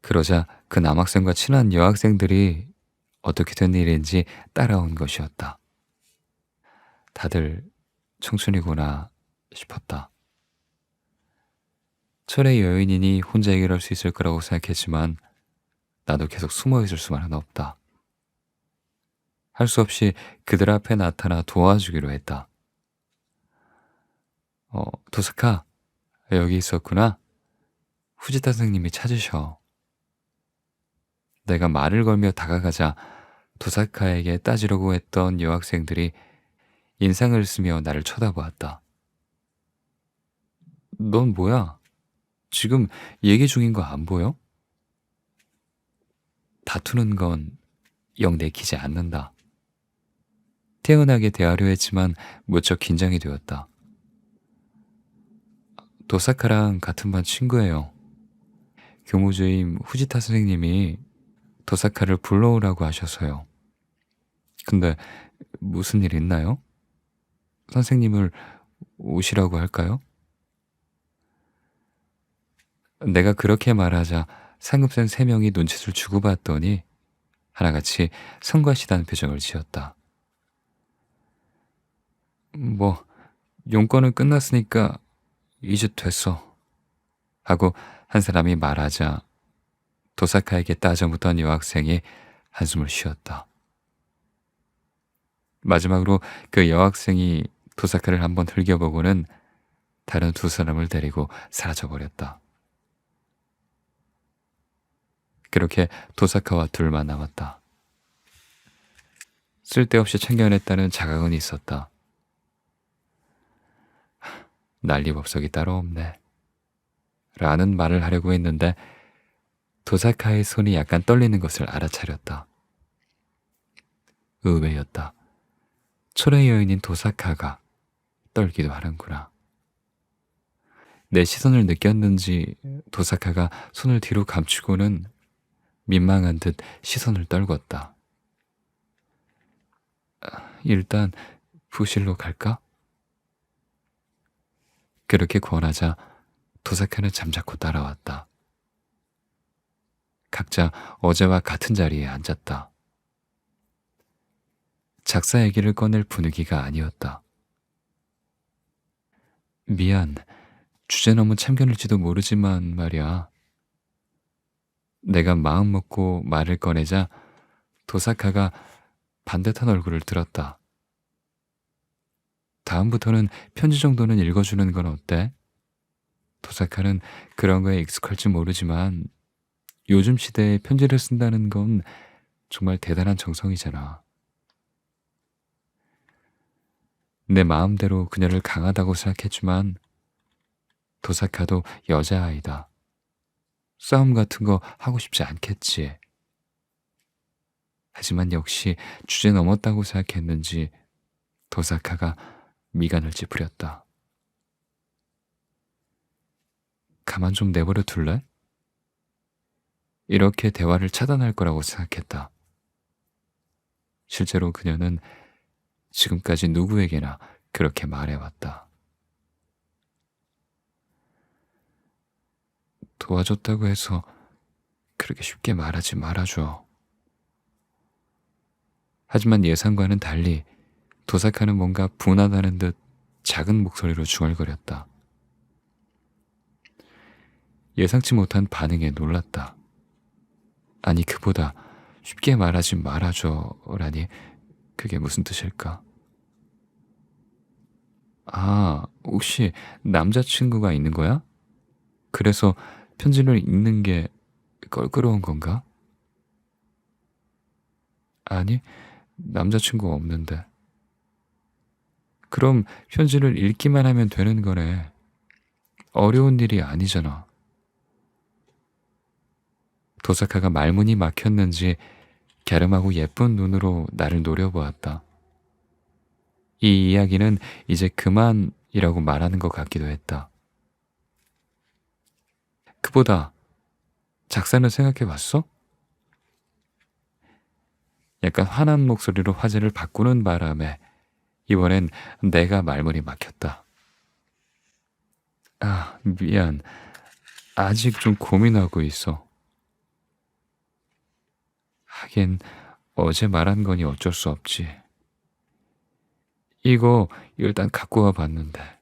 그러자 그 남학생과 친한 여학생들이 어떻게 된 일인지 따라온 것이었다. 다들 청춘이구나 싶었다. 철의 여인이니 혼자 해결할 수 있을 거라고 생각했지만 나도 계속 숨어 있을 수만은 없다. 할 수 없이 그들 앞에 나타나 도와주기로 했다. 도사카, 여기 있었구나. 후지타 선생님이 찾으셔. 내가 말을 걸며 다가가자 도사카에게 따지려고 했던 여학생들이 인상을 쓰며 나를 쳐다보았다. 넌 뭐야? 지금 얘기 중인 거 안 보여? 다투는 건 영 내키지 않는다. 태연하게 대하려 했지만 무척 긴장이 되었다. 도사카랑 같은 반 친구예요. 교무주임 후지타 선생님이 도사카를 불러오라고 하셔서요. 근데 무슨 일 있나요? 선생님을 오시라고 할까요? 내가 그렇게 말하자 상급생 3명이 눈짓을 주고받더니 하나같이 성가시다는 표정을 지었다. 뭐 용건은 끝났으니까 이제 됐어 하고 한 사람이 말하자 도사카에게 따져묻던 여학생이 한숨을 쉬었다. 마지막으로 그 여학생이 도사카를 한번 흘겨보고는 다른 2 사람을 데리고 사라져버렸다. 그렇게 도사카와 둘만 남았다. 쓸데없이 참견했다는 자각은 있었다. 난리법석이 따로 없네. 라는 말을 하려고 했는데 도사카의 손이 약간 떨리는 것을 알아차렸다. 의외였다. 철의 여인인 도사카가 떨기도 하는구나. 내 시선을 느꼈는지 도사카가 손을 뒤로 감추고는 민망한 듯 시선을 떨궜다. 일단 부실로 갈까? 그렇게 권하자 도사카는 잠자코 따라왔다. 각자 어제와 같은 자리에 앉았다. 작사 얘기를 꺼낼 분위기가 아니었다. 미안, 주제 너무 참견일지도 모르지만 말이야. 내가 마음 먹고 말을 꺼내자 도사카가 반듯한 얼굴을 들었다. 다음부터는 편지 정도는 읽어주는 건 어때? 도사카는 그런 거에 익숙할지 모르지만 요즘 시대에 편지를 쓴다는 건 정말 대단한 정성이잖아. 내 마음대로 그녀를 강하다고 생각했지만 도사카도 여자아이다. 싸움 같은 거 하고 싶지 않겠지. 하지만 역시 주제 넘었다고 생각했는지 도사카가 미간을 찌푸렸다. 가만 좀 내버려 둘래? 이렇게 대화를 차단할 거라고 생각했다. 실제로 그녀는 지금까지 누구에게나 그렇게 말해왔다. 도와줬다고 해서 그렇게 쉽게 말하지 말아줘. 하지만 예상과는 달리 도사카는 뭔가 분하다는 듯 작은 목소리로 중얼거렸다. 예상치 못한 반응에 놀랐다. 아니, 그보다 쉽게 말하지 말아줘라니 그게 무슨 뜻일까? 아, 혹시 남자친구가 있는 거야? 그래서 편지를 읽는 게 껄끄러운 건가? 아니, 남자친구 없는데. 그럼 편지를 읽기만 하면 되는 거네. 어려운 일이 아니잖아. 도사카가 말문이 막혔는지 갸름하고 예쁜 눈으로 나를 노려보았다. 이 이야기는 이제 그만이라고 말하는 것 같기도 했다. 그보다 작사는 생각해 봤어? 약간 화난 목소리로 화제를 바꾸는 바람에 이번엔 내가 말문이 막혔다. 아, 미안. 아직 좀 고민하고 있어. 하긴 어제 말한 거니 어쩔 수 없지. 이거 일단 갖고 와 봤는데.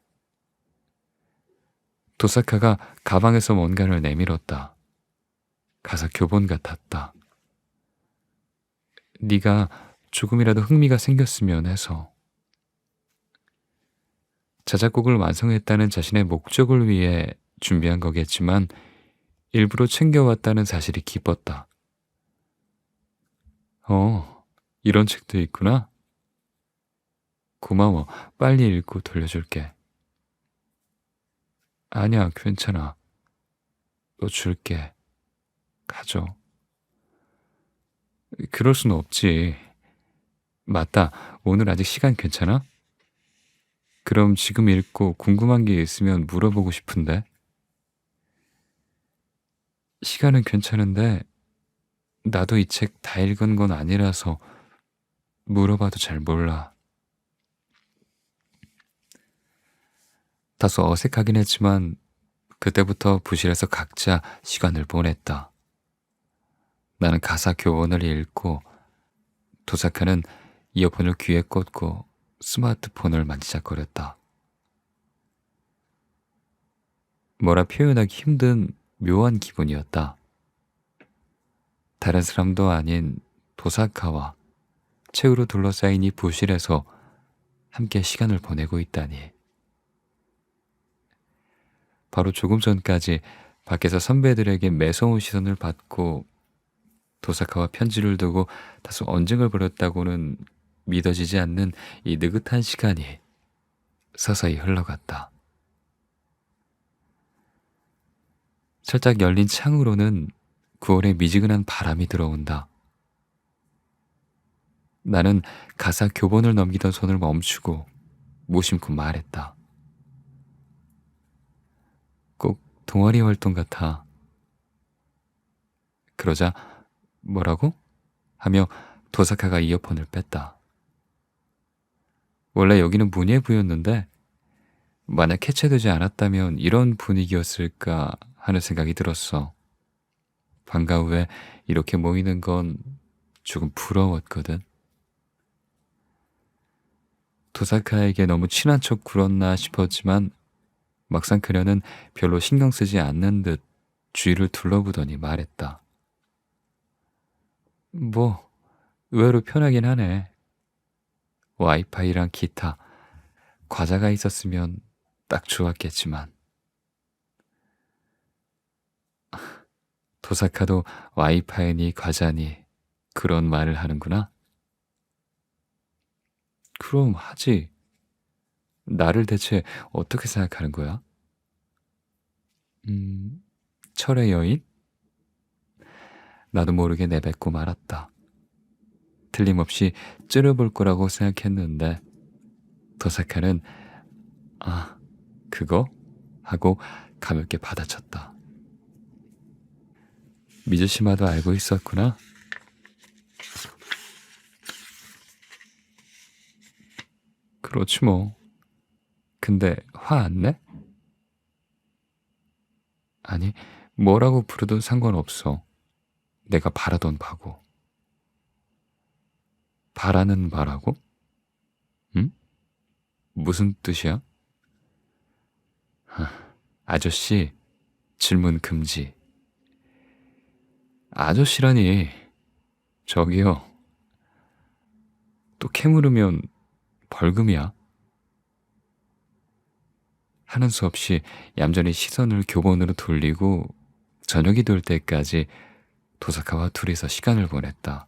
도사카가 가방에서 뭔가를 내밀었다. 가사 교본 같았다. 네가 조금이라도 흥미가 생겼으면 해서. 자작곡을 완성했다는 자신의 목적을 위해 준비한 거겠지만 일부러 챙겨왔다는 사실이 기뻤다. 이런 책도 있구나. 고마워. 빨리 읽고 돌려줄게. 아니야, 괜찮아. 너 줄게. 가져. 그럴 순 없지. 맞다. 오늘 아직 시간 괜찮아? 그럼 지금 읽고 궁금한 게 있으면 물어보고 싶은데. 시간은 괜찮은데 나도 이 책 다 읽은 건 아니라서 물어봐도 잘 몰라. 다소 어색하긴 했지만 그때부터 부실해서 각자 시간을 보냈다. 나는 가사 교본을 읽고 도사카는 이어폰을 귀에 꽂고 스마트폰을 만지작거렸다. 뭐라 표현하기 힘든 묘한 기분이었다. 다른 사람도 아닌 도사카와 책으로 둘러싸인 이 부실에서 함께 시간을 보내고 있다니. 바로 조금 전까지 밖에서 선배들에게 매서운 시선을 받고 도사카와 편지를 두고 다소 언쟁을 벌였다고는 믿어지지 않는 이 느긋한 시간이 서서히 흘러갔다. 살짝 열린 창으로는 9월의 미지근한 바람이 들어온다. 나는 가사 교본을 넘기던 손을 멈추고 무심코 말했다. 꼭 동아리 활동 같아. 그러자 뭐라고? 하며 도사카가 이어폰을 뺐다. 원래 여기는 문예부였는데 만약 해체되지 않았다면 이런 분위기였을까 하는 생각이 들었어. 방과 후에 이렇게 모이는 건 조금 부러웠거든. 도사카에게 너무 친한 척 굴었나 싶었지만 막상 그녀는 별로 신경 쓰지 않는 듯 주위를 둘러보더니 말했다. 뭐 의외로 편하긴 하네. 와이파이랑 기타, 과자가 있었으면 딱 좋았겠지만. 도사카도 와이파이니 과자니 그런 말을 하는구나. 그럼 하지. 나를 대체 어떻게 생각하는 거야? 철의 여인? 나도 모르게 내뱉고 말았다. 틀림없이 찌르볼 거라고 생각했는데 도사카는 아, 그거? 하고 가볍게 받아쳤다. 미즈시마도 알고 있었구나. 그렇지 뭐. 근데 화 안 내? 아니, 뭐라고 부르든 상관없어. 내가 바라던 바고. 바라는 바라고? 응? 무슨 뜻이야? 아저씨, 질문 금지. 아저씨라니. 저기요. 또 캐물으면 벌금이야. 하는 수 없이 얌전히 시선을 교본으로 돌리고 저녁이 될 때까지 도사카와 둘이서 시간을 보냈다.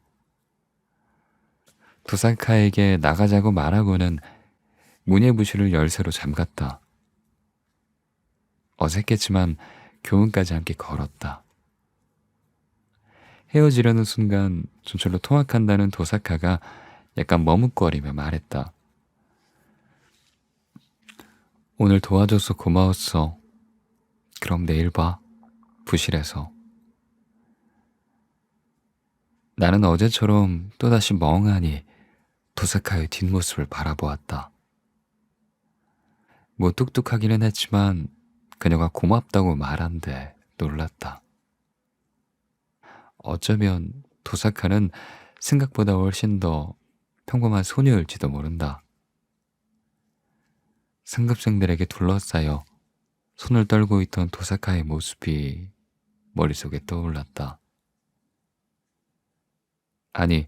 도사카에게 나가자고 말하고는 문예부실을 열쇠로 잠갔다. 어색했지만 교문까지 함께 걸었다. 헤어지려는 순간 전철로 통학한다는 도사카가 약간 머뭇거리며 말했다. 오늘 도와줘서 고마웠어. 그럼 내일 봐. 부실에서. 나는 어제처럼 또다시 멍하니 도사카의 뒷모습을 바라보았다. 뭐 뚝뚝하기는 했지만 그녀가 고맙다고 말한데 놀랐다. 어쩌면 도사카는 생각보다 훨씬 더 평범한 소녀일지도 모른다. 상급생들에게 둘러싸여 손을 떨고 있던 도사카의 모습이 머릿속에 떠올랐다. 아니,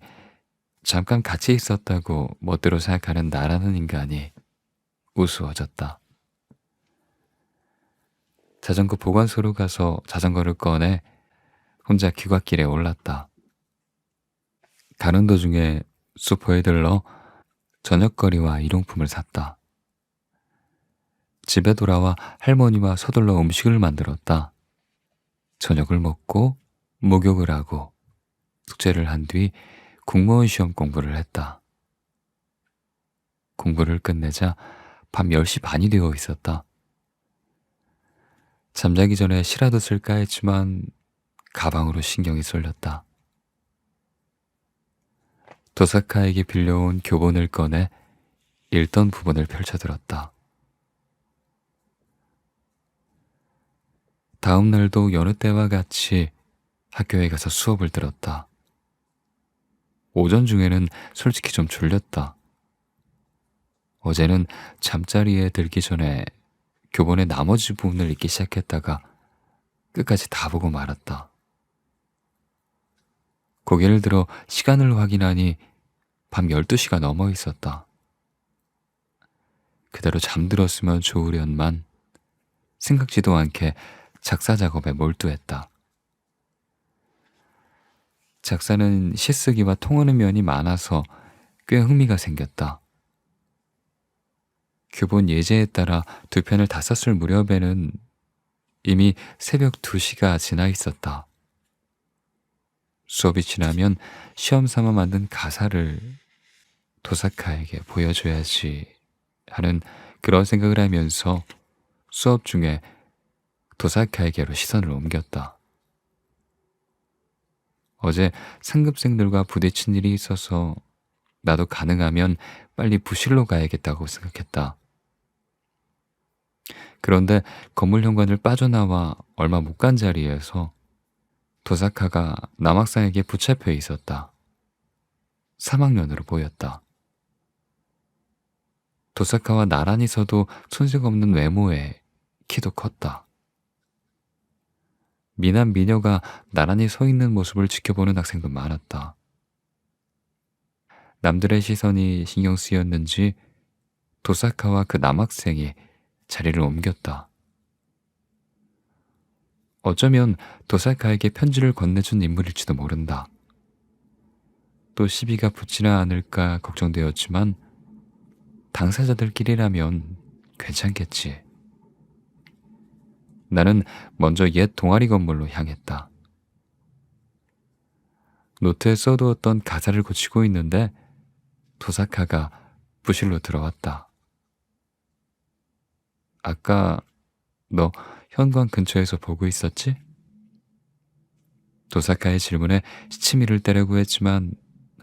잠깐 같이 있었다고 멋대로 생각하는 나라는 인간이 우스워졌다. 자전거 보관소로 가서 자전거를 꺼내 혼자 귀갓길에 올랐다. 가는 도중에 슈퍼에 들러 저녁거리와 일용품을 샀다. 집에 돌아와 할머니와 서둘러 음식을 만들었다. 저녁을 먹고 목욕을 하고 숙제를 한 뒤 공무원 시험 공부를 했다. 공부를 끝내자 밤 10시 반이 되어 있었다. 잠자기 전에 시라도 쓸까 했지만 가방으로 신경이 쏠렸다. 도사카에게 빌려온 교본을 꺼내 읽던 부분을 펼쳐들었다. 다음 날도 여느 때와 같이 학교에 가서 수업을 들었다. 오전 중에는 솔직히 좀 졸렸다. 어제는 잠자리에 들기 전에 교본의 나머지 부분을 읽기 시작했다가 끝까지 다 보고 말았다. 고개를 들어 시간을 확인하니 밤 12시가 넘어 있었다. 그대로 잠들었으면 좋으련만 생각지도 않게 작사 작업에 몰두했다. 작사는 시쓰기와 통하는 면이 많아서 꽤 흥미가 생겼다. 교본 예제에 따라 두 편을 다 썼을 무렵에는 이미 새벽 2시가 지나 있었다. 수업이 지나면 시험 삼아 만든 가사를 도사카에게 보여줘야지 하는 그런 생각을 하면서 수업 중에 도사카에게로 시선을 옮겼다. 어제 상급생들과 부딪힌 일이 있어서 나도 가능하면 빨리 부실로 가야겠다고 생각했다. 그런데 건물 현관을 빠져나와 얼마 못 간 자리에서 도사카가 남학생에게 붙잡혀 있었다. 3학년으로 보였다. 도사카와 나란히 서도 손색 없는 외모에 키도 컸다. 미남 미녀가 나란히 서 있는 모습을 지켜보는 학생도 많았다. 남들의 시선이 신경 쓰였는지 도사카와 그 남학생이 자리를 옮겼다. 어쩌면 도사카에게 편지를 건네준 인물일지도 모른다. 또 시비가 붙지나 않을까 걱정되었지만 당사자들끼리라면 괜찮겠지. 나는 먼저 옛 동아리 건물로 향했다. 노트에 써두었던 가사를 고치고 있는데 도사카가 부실로 들어왔다. 아까 너 현관 근처에서 보고 있었지? 도사카의 질문에 시치미를 떼려고 했지만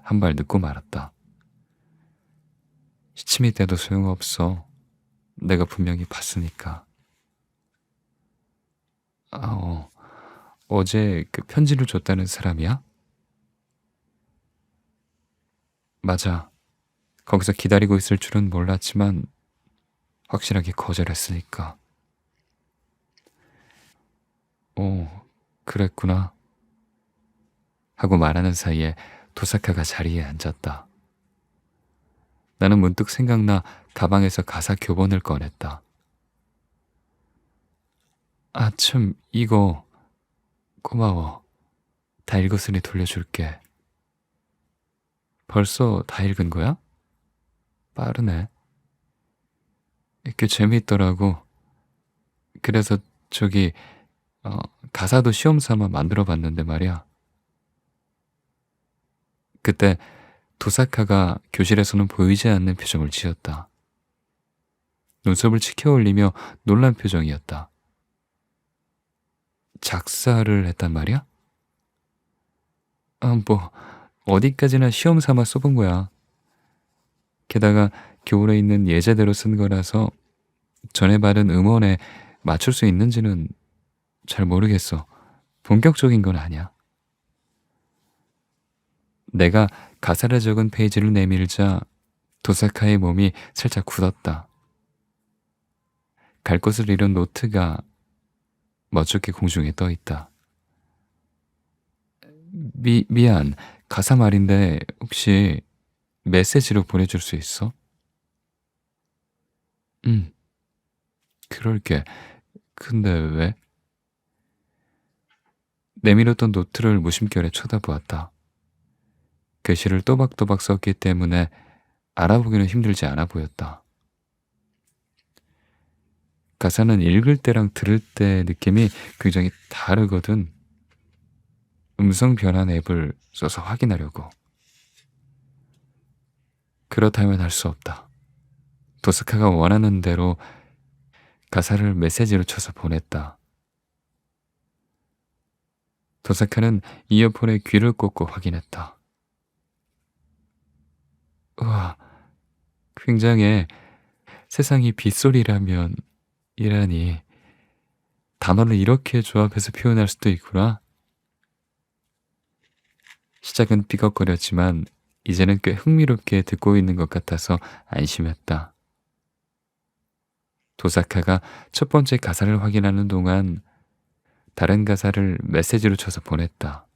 한 발 늦고 말았다. 시치미 떼도 소용없어. 내가 분명히 봤으니까. 어제 그 편지를 줬다는 사람이야? 맞아. 거기서 기다리고 있을 줄은 몰랐지만 확실하게 거절했으니까. 그랬구나. 하고 말하는 사이에 도사카가 자리에 앉았다. 나는 문득 생각나 가방에서 가사 교본을 꺼냈다. 아, 참, 이거 고마워. 다 읽었으니 돌려줄게. 벌써 다 읽은 거야? 빠르네. 꽤 재미있더라고. 그래서 저기 어, 가사도 시험 삼아 만들어 봤는데 말이야. 그때 도사카가 교실에서는 보이지 않는 표정을 지었다. 눈썹을 치켜 올리며 놀란 표정이었다. 작사를 했단 말이야? 뭐 어디까지나 시험 삼아 써본 거야. 게다가 교본에 있는 예제대로 쓴 거라서 전에 받은 음원에 맞출 수 있는지는 잘 모르겠어. 본격적인 건 아니야. 내가 가사를 적은 페이지를 내밀자 도사카의 몸이 살짝 굳었다. 갈 곳을 잃은 노트가 멋쩍게 공중에 떠 있다. 미안. 가사 말인데 혹시 메시지로 보내줄 수 있어? 응, 그럴게. 근데 왜? 내밀었던 노트를 무심결에 쳐다보았다. 글씨를 또박또박 썼기 때문에 알아보기는 힘들지 않아 보였다. 가사는 읽을 때랑 들을 때 느낌이 굉장히 다르거든. 음성 변환 앱을 써서 확인하려고. 그렇다면 할 수 없다. 도스카가 원하는 대로 가사를 메시지로 쳐서 보냈다. 도사카는 이어폰에 귀를 꽂고 확인했다. 우와, 굉장해. 세상이 빗소리라면 이라니. 단어를 이렇게 조합해서 표현할 수도 있구나. 시작은 삐걱거렸지만 이제는 꽤 흥미롭게 듣고 있는 것 같아서 안심했다. 도사카가 첫 번째 가사를 확인하는 동안 다른 가사를 메시지로 쳐서 보냈다.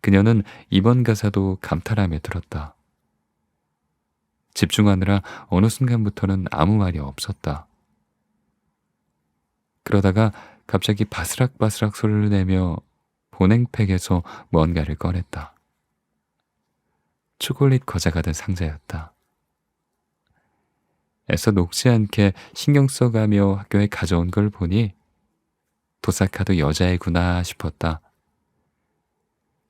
그녀는 이번 가사도 감탄하며 들었다. 집중하느라 어느 순간부터는 아무 말이 없었다. 그러다가 갑자기 바스락바스락 소리를 내며 보냉팩에서 뭔가를 꺼냈다. 초콜릿 과자가 든 상자였다. 애써 녹지 않게 신경 써가며 학교에 가져온 걸 보니 도사카도 여자애구나 싶었다.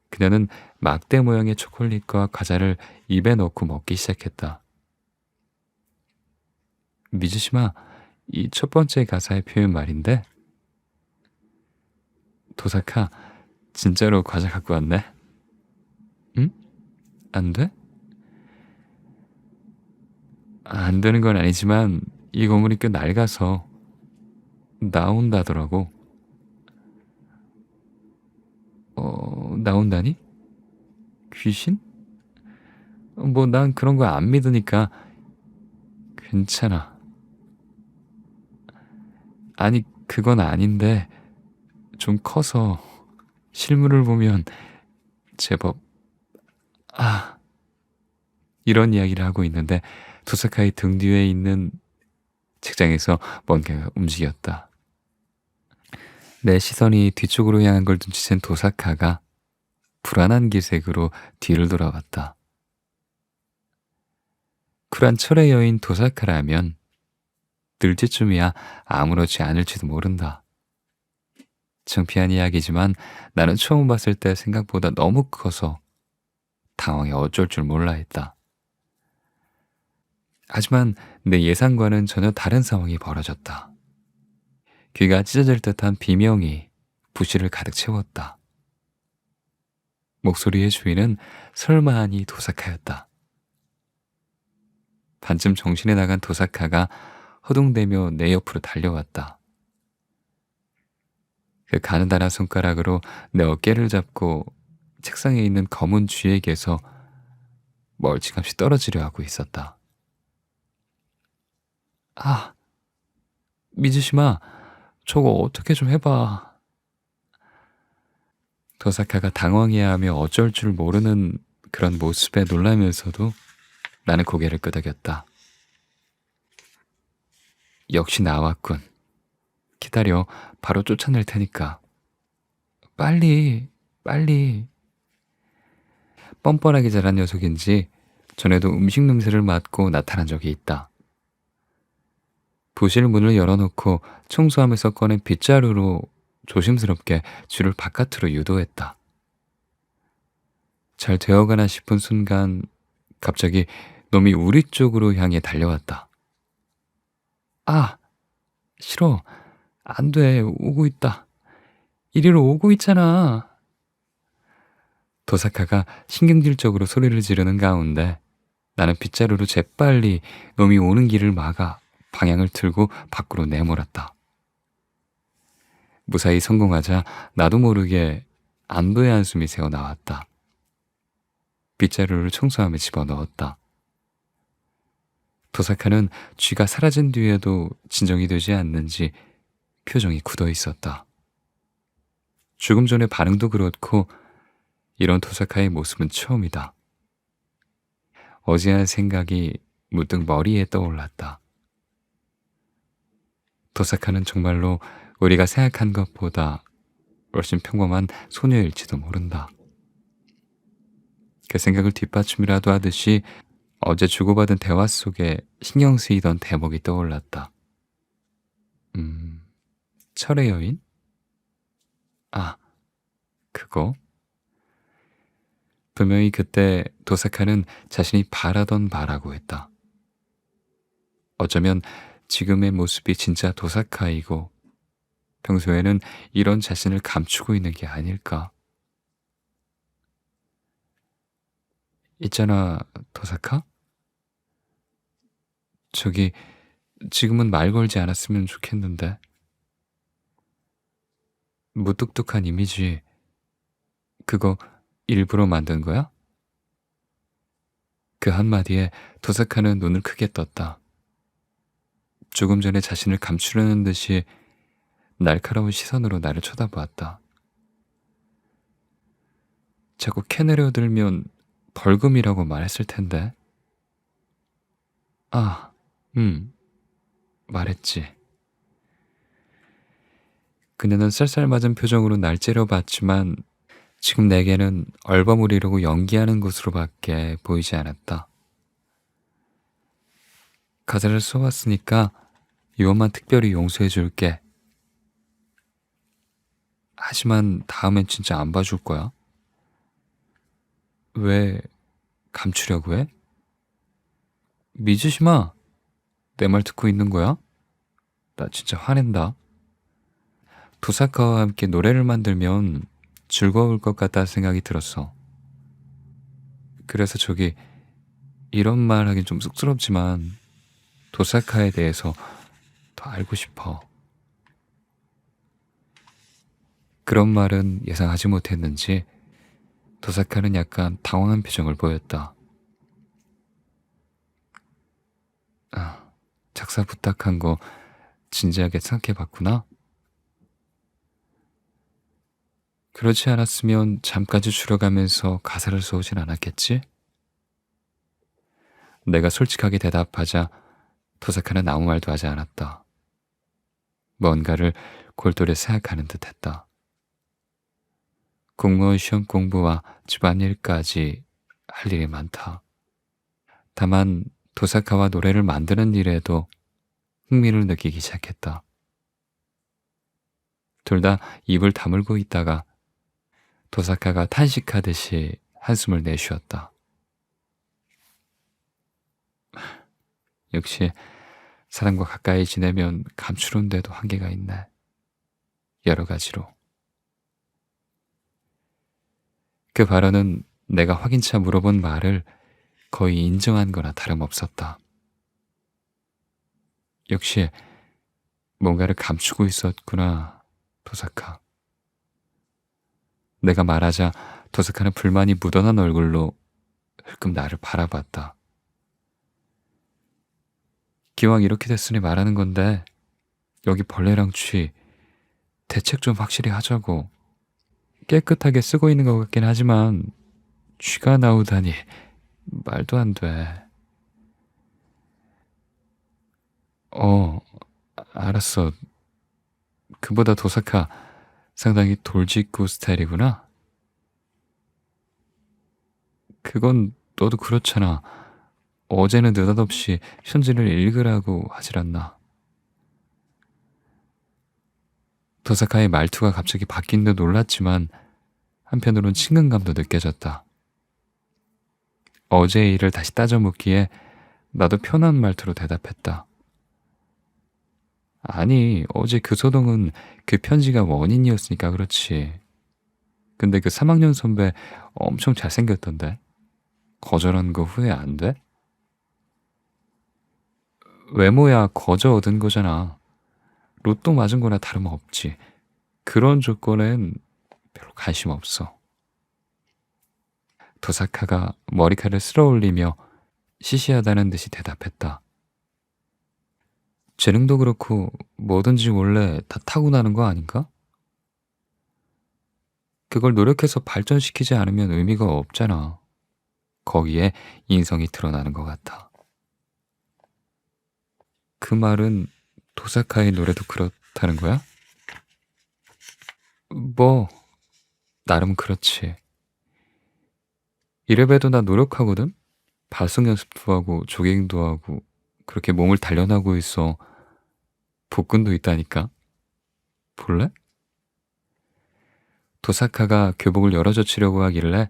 그녀는 막대 모양의 초콜릿과 과자를 입에 넣고 먹기 시작했다. 미즈시마, 이 첫 번째 가사의 표현 말인데 도사카, 진짜로 과자 갖고 왔네? 응? 안 돼? 안 되는 건 아니지만 이 건물이 꽤 낡아서 나온다더라고. 나온다니? 귀신? 뭐 난 그런 거 안 믿으니까 괜찮아. 아니, 그건 아닌데 좀 커서 실물을 보면 제법 이런 이야기를 하고 있는데 도사카의 등 뒤에 있는 책장에서 뭔가가 움직였다. 내 시선이 뒤쪽으로 향한 걸 눈치챈 도사카가 불안한 기색으로 뒤를 돌아봤다. 쿨한 철의 여인 도사카라면 늘 때쯤이야 아무렇지 않을지도 모른다. 창피한 이야기지만 나는 처음 봤을 때 생각보다 너무 커서 당황해 어쩔 줄 몰라 했다. 하지만 내 예상과는 전혀 다른 상황이 벌어졌다. 귀가 찢어질 듯한 비명이 부시를 가득 채웠다. 목소리의 주인은 설마하니 도사카였다. 반쯤 정신이 나간 도사카가 허둥대며 내 옆으로 달려왔다. 그 가느다란 손가락으로 내 어깨를 잡고 책상에 있는 검은 쥐에게서 멀찌감치 떨어지려 하고 있었다. 아, 미즈시마, 저거 어떻게 좀 해봐. 도사카가 당황해하며 어쩔 줄 모르는 그런 모습에 놀라면서도 나는 고개를 끄덕였다. 역시 나왔군. 기다려, 바로 쫓아낼 테니까. 빨리, 빨리. 뻔뻔하게 자란 녀석인지 전에도 음식 냄새를 맡고 나타난 적이 있다. 부실 문을 열어놓고 청소하면서 꺼낸 빗자루로 조심스럽게 쥐를 바깥으로 유도했다. 잘 되어가나 싶은 순간 갑자기 놈이 우리 쪽으로 향해 달려왔다. 아, 싫어. 안 돼. 오고 있다. 이리로 오고 있잖아. 도사카가 신경질적으로 소리를 지르는 가운데 나는 빗자루로 재빨리 놈이 오는 길을 막아 방향을 틀고 밖으로 내몰았다. 무사히 성공하자 나도 모르게 안도의 한숨이 새어나왔다. 빗자루를 청소함에 집어넣었다. 도사카는 쥐가 사라진 뒤에도 진정이 되지 않는지 표정이 굳어 있었다. 죽음 전의 반응도 그렇고 이런 도사카의 모습은 처음이다. 어지간한 생각이 문득 머리에 떠올랐다. 도사카는 정말로 우리가 생각한 것보다 훨씬 평범한 소녀일지도 모른다. 그 생각을 뒷받침이라도 하듯이 어제 주고받은 대화 속에 신경 쓰이던 대목이 떠올랐다. 철의 여인? 아, 그거? 분명히 그때 도사카는 자신이 바라던 바라고 했다. 어쩌면 지금의 모습이 진짜 도사카이고 평소에는 이런 자신을 감추고 있는 게 아닐까. 있잖아, 도사카? 저기 지금은 말 걸지 않았으면 좋겠는데. 무뚝뚝한 이미지, 그거 일부러 만든 거야? 그 한마디에 도사카는 눈을 크게 떴다. 조금 전에 자신을 감추려는 듯이 날카로운 시선으로 나를 쳐다보았다. 자꾸 캐내려 들면 벌금이라고 말했을 텐데. 아, 말했지. 그녀는 쌀쌀맞은 표정으로 날 째려봤지만 지금 내게는 얼버무리려고 연기하는 것으로밖에 보이지 않았다. 가사를 써왔으니까 이번만 특별히 용서해줄게. 하지만 다음엔 진짜 안 봐줄 거야. 왜 감추려고 해? 미즈시마, 내 말 듣고 있는 거야? 나 진짜 화낸다. 도사카와 함께 노래를 만들면 즐거울 것 같다 생각이 들었어. 그래서 저기 이런 말 하긴 좀 쑥스럽지만 도사카에 대해서 더 알고 싶어. 그런 말은 예상하지 못했는지 도사카는 약간 당황한 표정을 보였다. 아, 작사 부탁한 거 진지하게 생각해봤구나. 그렇지 않았으면 잠까지 줄여가면서 가사를 써오진 않았겠지? 내가 솔직하게 대답하자 도사카는 아무 말도 하지 않았다. 뭔가를 골똘히 생각하는 듯했다. 공무원 시험 공부와 집안일까지 할 일이 많다. 다만 도사카와 노래를 만드는 일에도 흥미를 느끼기 시작했다. 둘 다 입을 다물고 있다가 도사카가 탄식하듯이 한숨을 내쉬었다. 역시 사람과 가까이 지내면 감추는 데도 한계가 있네. 여러 가지로. 그 발언은 내가 확인차 물어본 말을 거의 인정한 거나 다름없었다. 역시 뭔가를 감추고 있었구나, 도사카. 내가 말하자 도사카는 불만이 묻어난 얼굴로 흘끔 나를 바라봤다. 기왕 이렇게 됐으니 말하는 건데 여기 벌레랑 쥐 대책 좀 확실히 하자고. 깨끗하게 쓰고 있는 것 같긴 하지만 쥐가 나오다니 말도 안 돼. 알았어. 그보다 도사카 상당히 돌직구 스타일이구나. 그건 너도 그렇잖아. 어제는 느닷없이 편지를 읽으라고 하질 않나. 도사카의 말투가 갑자기 바뀐 듯 놀랐지만 한편으론 친근감도 느껴졌다. 어제의 일을 다시 따져 묻기에 나도 편한 말투로 대답했다. 아니, 어제 그 소동은 그 편지가 원인이었으니까 그렇지. 근데 그 3학년 선배 엄청 잘생겼던데. 거절한 거 후회 안 돼? 외모야 거저 얻은 거잖아. 로또 맞은 거나 다름없지. 그런 조건엔 별로 관심 없어. 도사카가 머리카락을 쓸어올리며 시시하다는 듯이 대답했다. 재능도 그렇고 뭐든지 원래 다 타고나는 거 아닌가? 그걸 노력해서 발전시키지 않으면 의미가 없잖아. 거기에 인성이 드러나는 것 같아. 그 말은 도사카의 노래도 그렇다는 거야? 뭐 나름 그렇지. 이래봬도 나 노력하거든? 발성 연습도 하고 조깅도 하고 그렇게 몸을 단련하고 있어. 복근도 있다니까. 볼래? 도사카가 교복을 열어젖히려고 하길래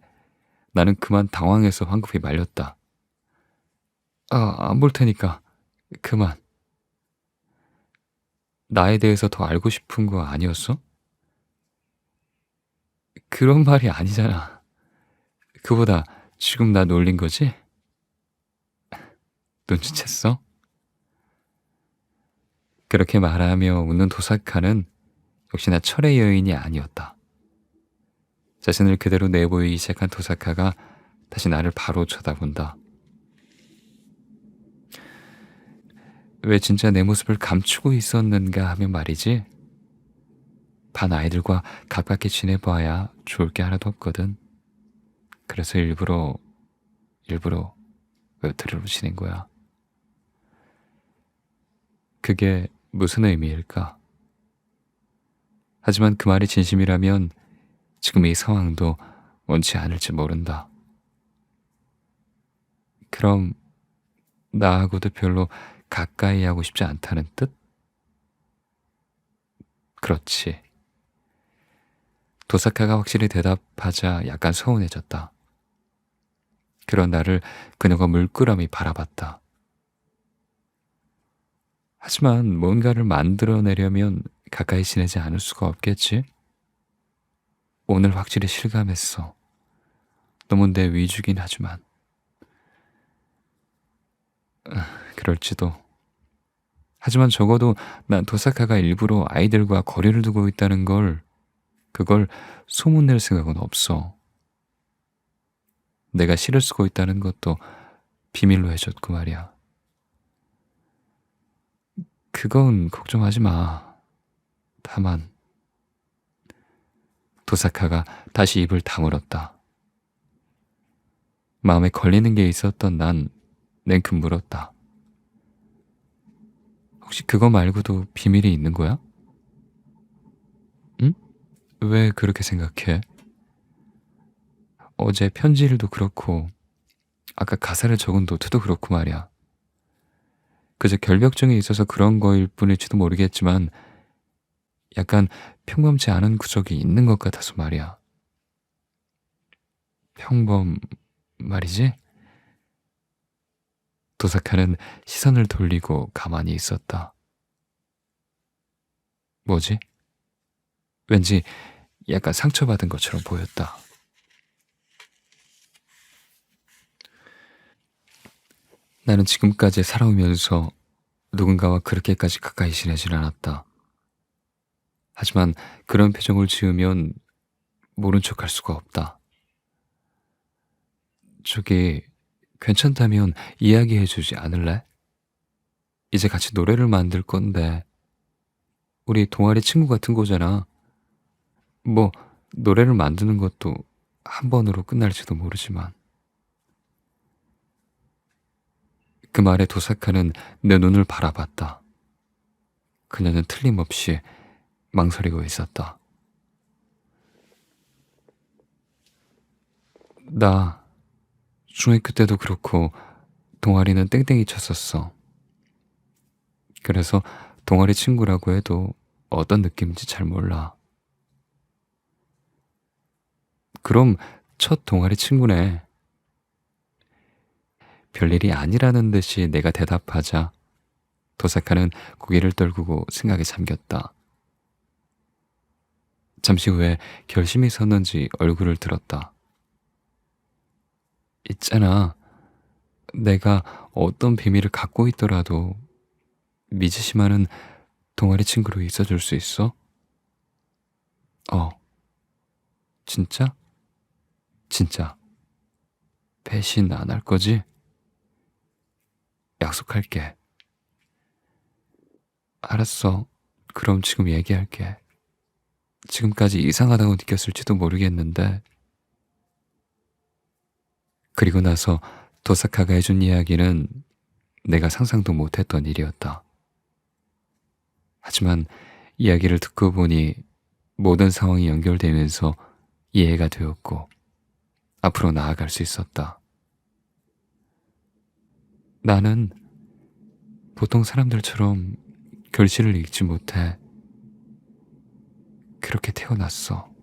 나는 그만 당황해서 황급히 말렸다. 안 볼 테니까 그만. 나에 대해서 더 알고 싶은 거 아니었어? 그런 말이 아니잖아. 그보다 지금 나 놀린 거지? 눈치챘어? 그렇게 말하며 웃는 도사카는 역시나 철의 여인이 아니었다. 자신을 그대로 내보이기 시작한 도사카가 다시 나를 바로 쳐다본다. 왜 진짜 내 모습을 감추고 있었는가 하면 말이지. 반 아이들과 가깝게 지내봐야 좋을 게 하나도 없거든. 그래서 일부러 외톨이로 지낸 거야. 그게 무슨 의미일까? 하지만 그 말이 진심이라면 지금 이 상황도 원치 않을지 모른다. 그럼 나하고도 별로 가까이 하고 싶지 않다는 뜻? 그렇지. 도사카가 확실히 대답하자 약간 서운해졌다. 그런 나를 그녀가 물끄러미 바라봤다. 하지만 뭔가를 만들어내려면 가까이 지내지 않을 수가 없겠지? 오늘 확실히 실감했어. 너무 내 위주긴 하지만. 그럴지도. 하지만 적어도 난 도사카가 일부러 아이들과 거리를 두고 있다는 그걸 소문낼 생각은 없어. 내가 시를 쓰고 있다는 것도 비밀로 해줬고 말이야. 그건 걱정하지 마. 다만 도사카가 다시 입을 다물었다. 마음에 걸리는 게 있었던 난 냉큼 물었다. 혹시 그거 말고도 비밀이 있는 거야? 응? 왜 그렇게 생각해? 어제 편지일도 그렇고 아까 가사를 적은 노트도 그렇고 말이야. 그저 결벽증이 있어서 그런 거일 뿐일지도 모르겠지만 약간 평범치 않은 구석이 있는 것 같아서 말이야. 평범 말이지? 도사카는 시선을 돌리고 가만히 있었다. 뭐지? 왠지 약간 상처받은 것처럼 보였다. 나는 지금까지 살아오면서 누군가와 그렇게까지 가까이 지내진 않았다. 하지만 그런 표정을 지으면 모른 척 할 수가 없다. 저기, 괜찮다면 이야기해주지 않을래? 이제 같이 노래를 만들 건데, 우리 동아리 친구 같은 거잖아. 뭐, 노래를 만드는 것도 한 번으로 끝날지도 모르지만. 그 말에 도사카는 내 눈을 바라봤다. 그녀는 틀림없이 망설이고 있었다. 나 중학교 때도 그렇고 동아리는 땡땡이 쳤었어. 그래서 동아리 친구라고 해도 어떤 느낌인지 잘 몰라. 그럼 첫 동아리 친구네. 별일이 아니라는 듯이 내가 대답하자 도사카는 고개를 떨구고 생각에 잠겼다. 잠시 후에 결심이 섰는지 얼굴을 들었다. 있잖아. 내가 어떤 비밀을 갖고 있더라도 미즈시마는 동아리 친구로 있어줄 수 있어? 어, 진짜? 진짜. 배신 안 할 거지? 약속할게. 알았어. 그럼 지금 얘기할게. 지금까지 이상하다고 느꼈을지도 모르겠는데. 그리고 나서 도사카가 해준 이야기는 내가 상상도 못했던 일이었다. 하지만 이야기를 듣고 보니 모든 상황이 연결되면서 이해가 되었고 앞으로 나아갈 수 있었다. 나는 보통 사람들처럼 결실을 읽지 못해 그렇게 태어났어.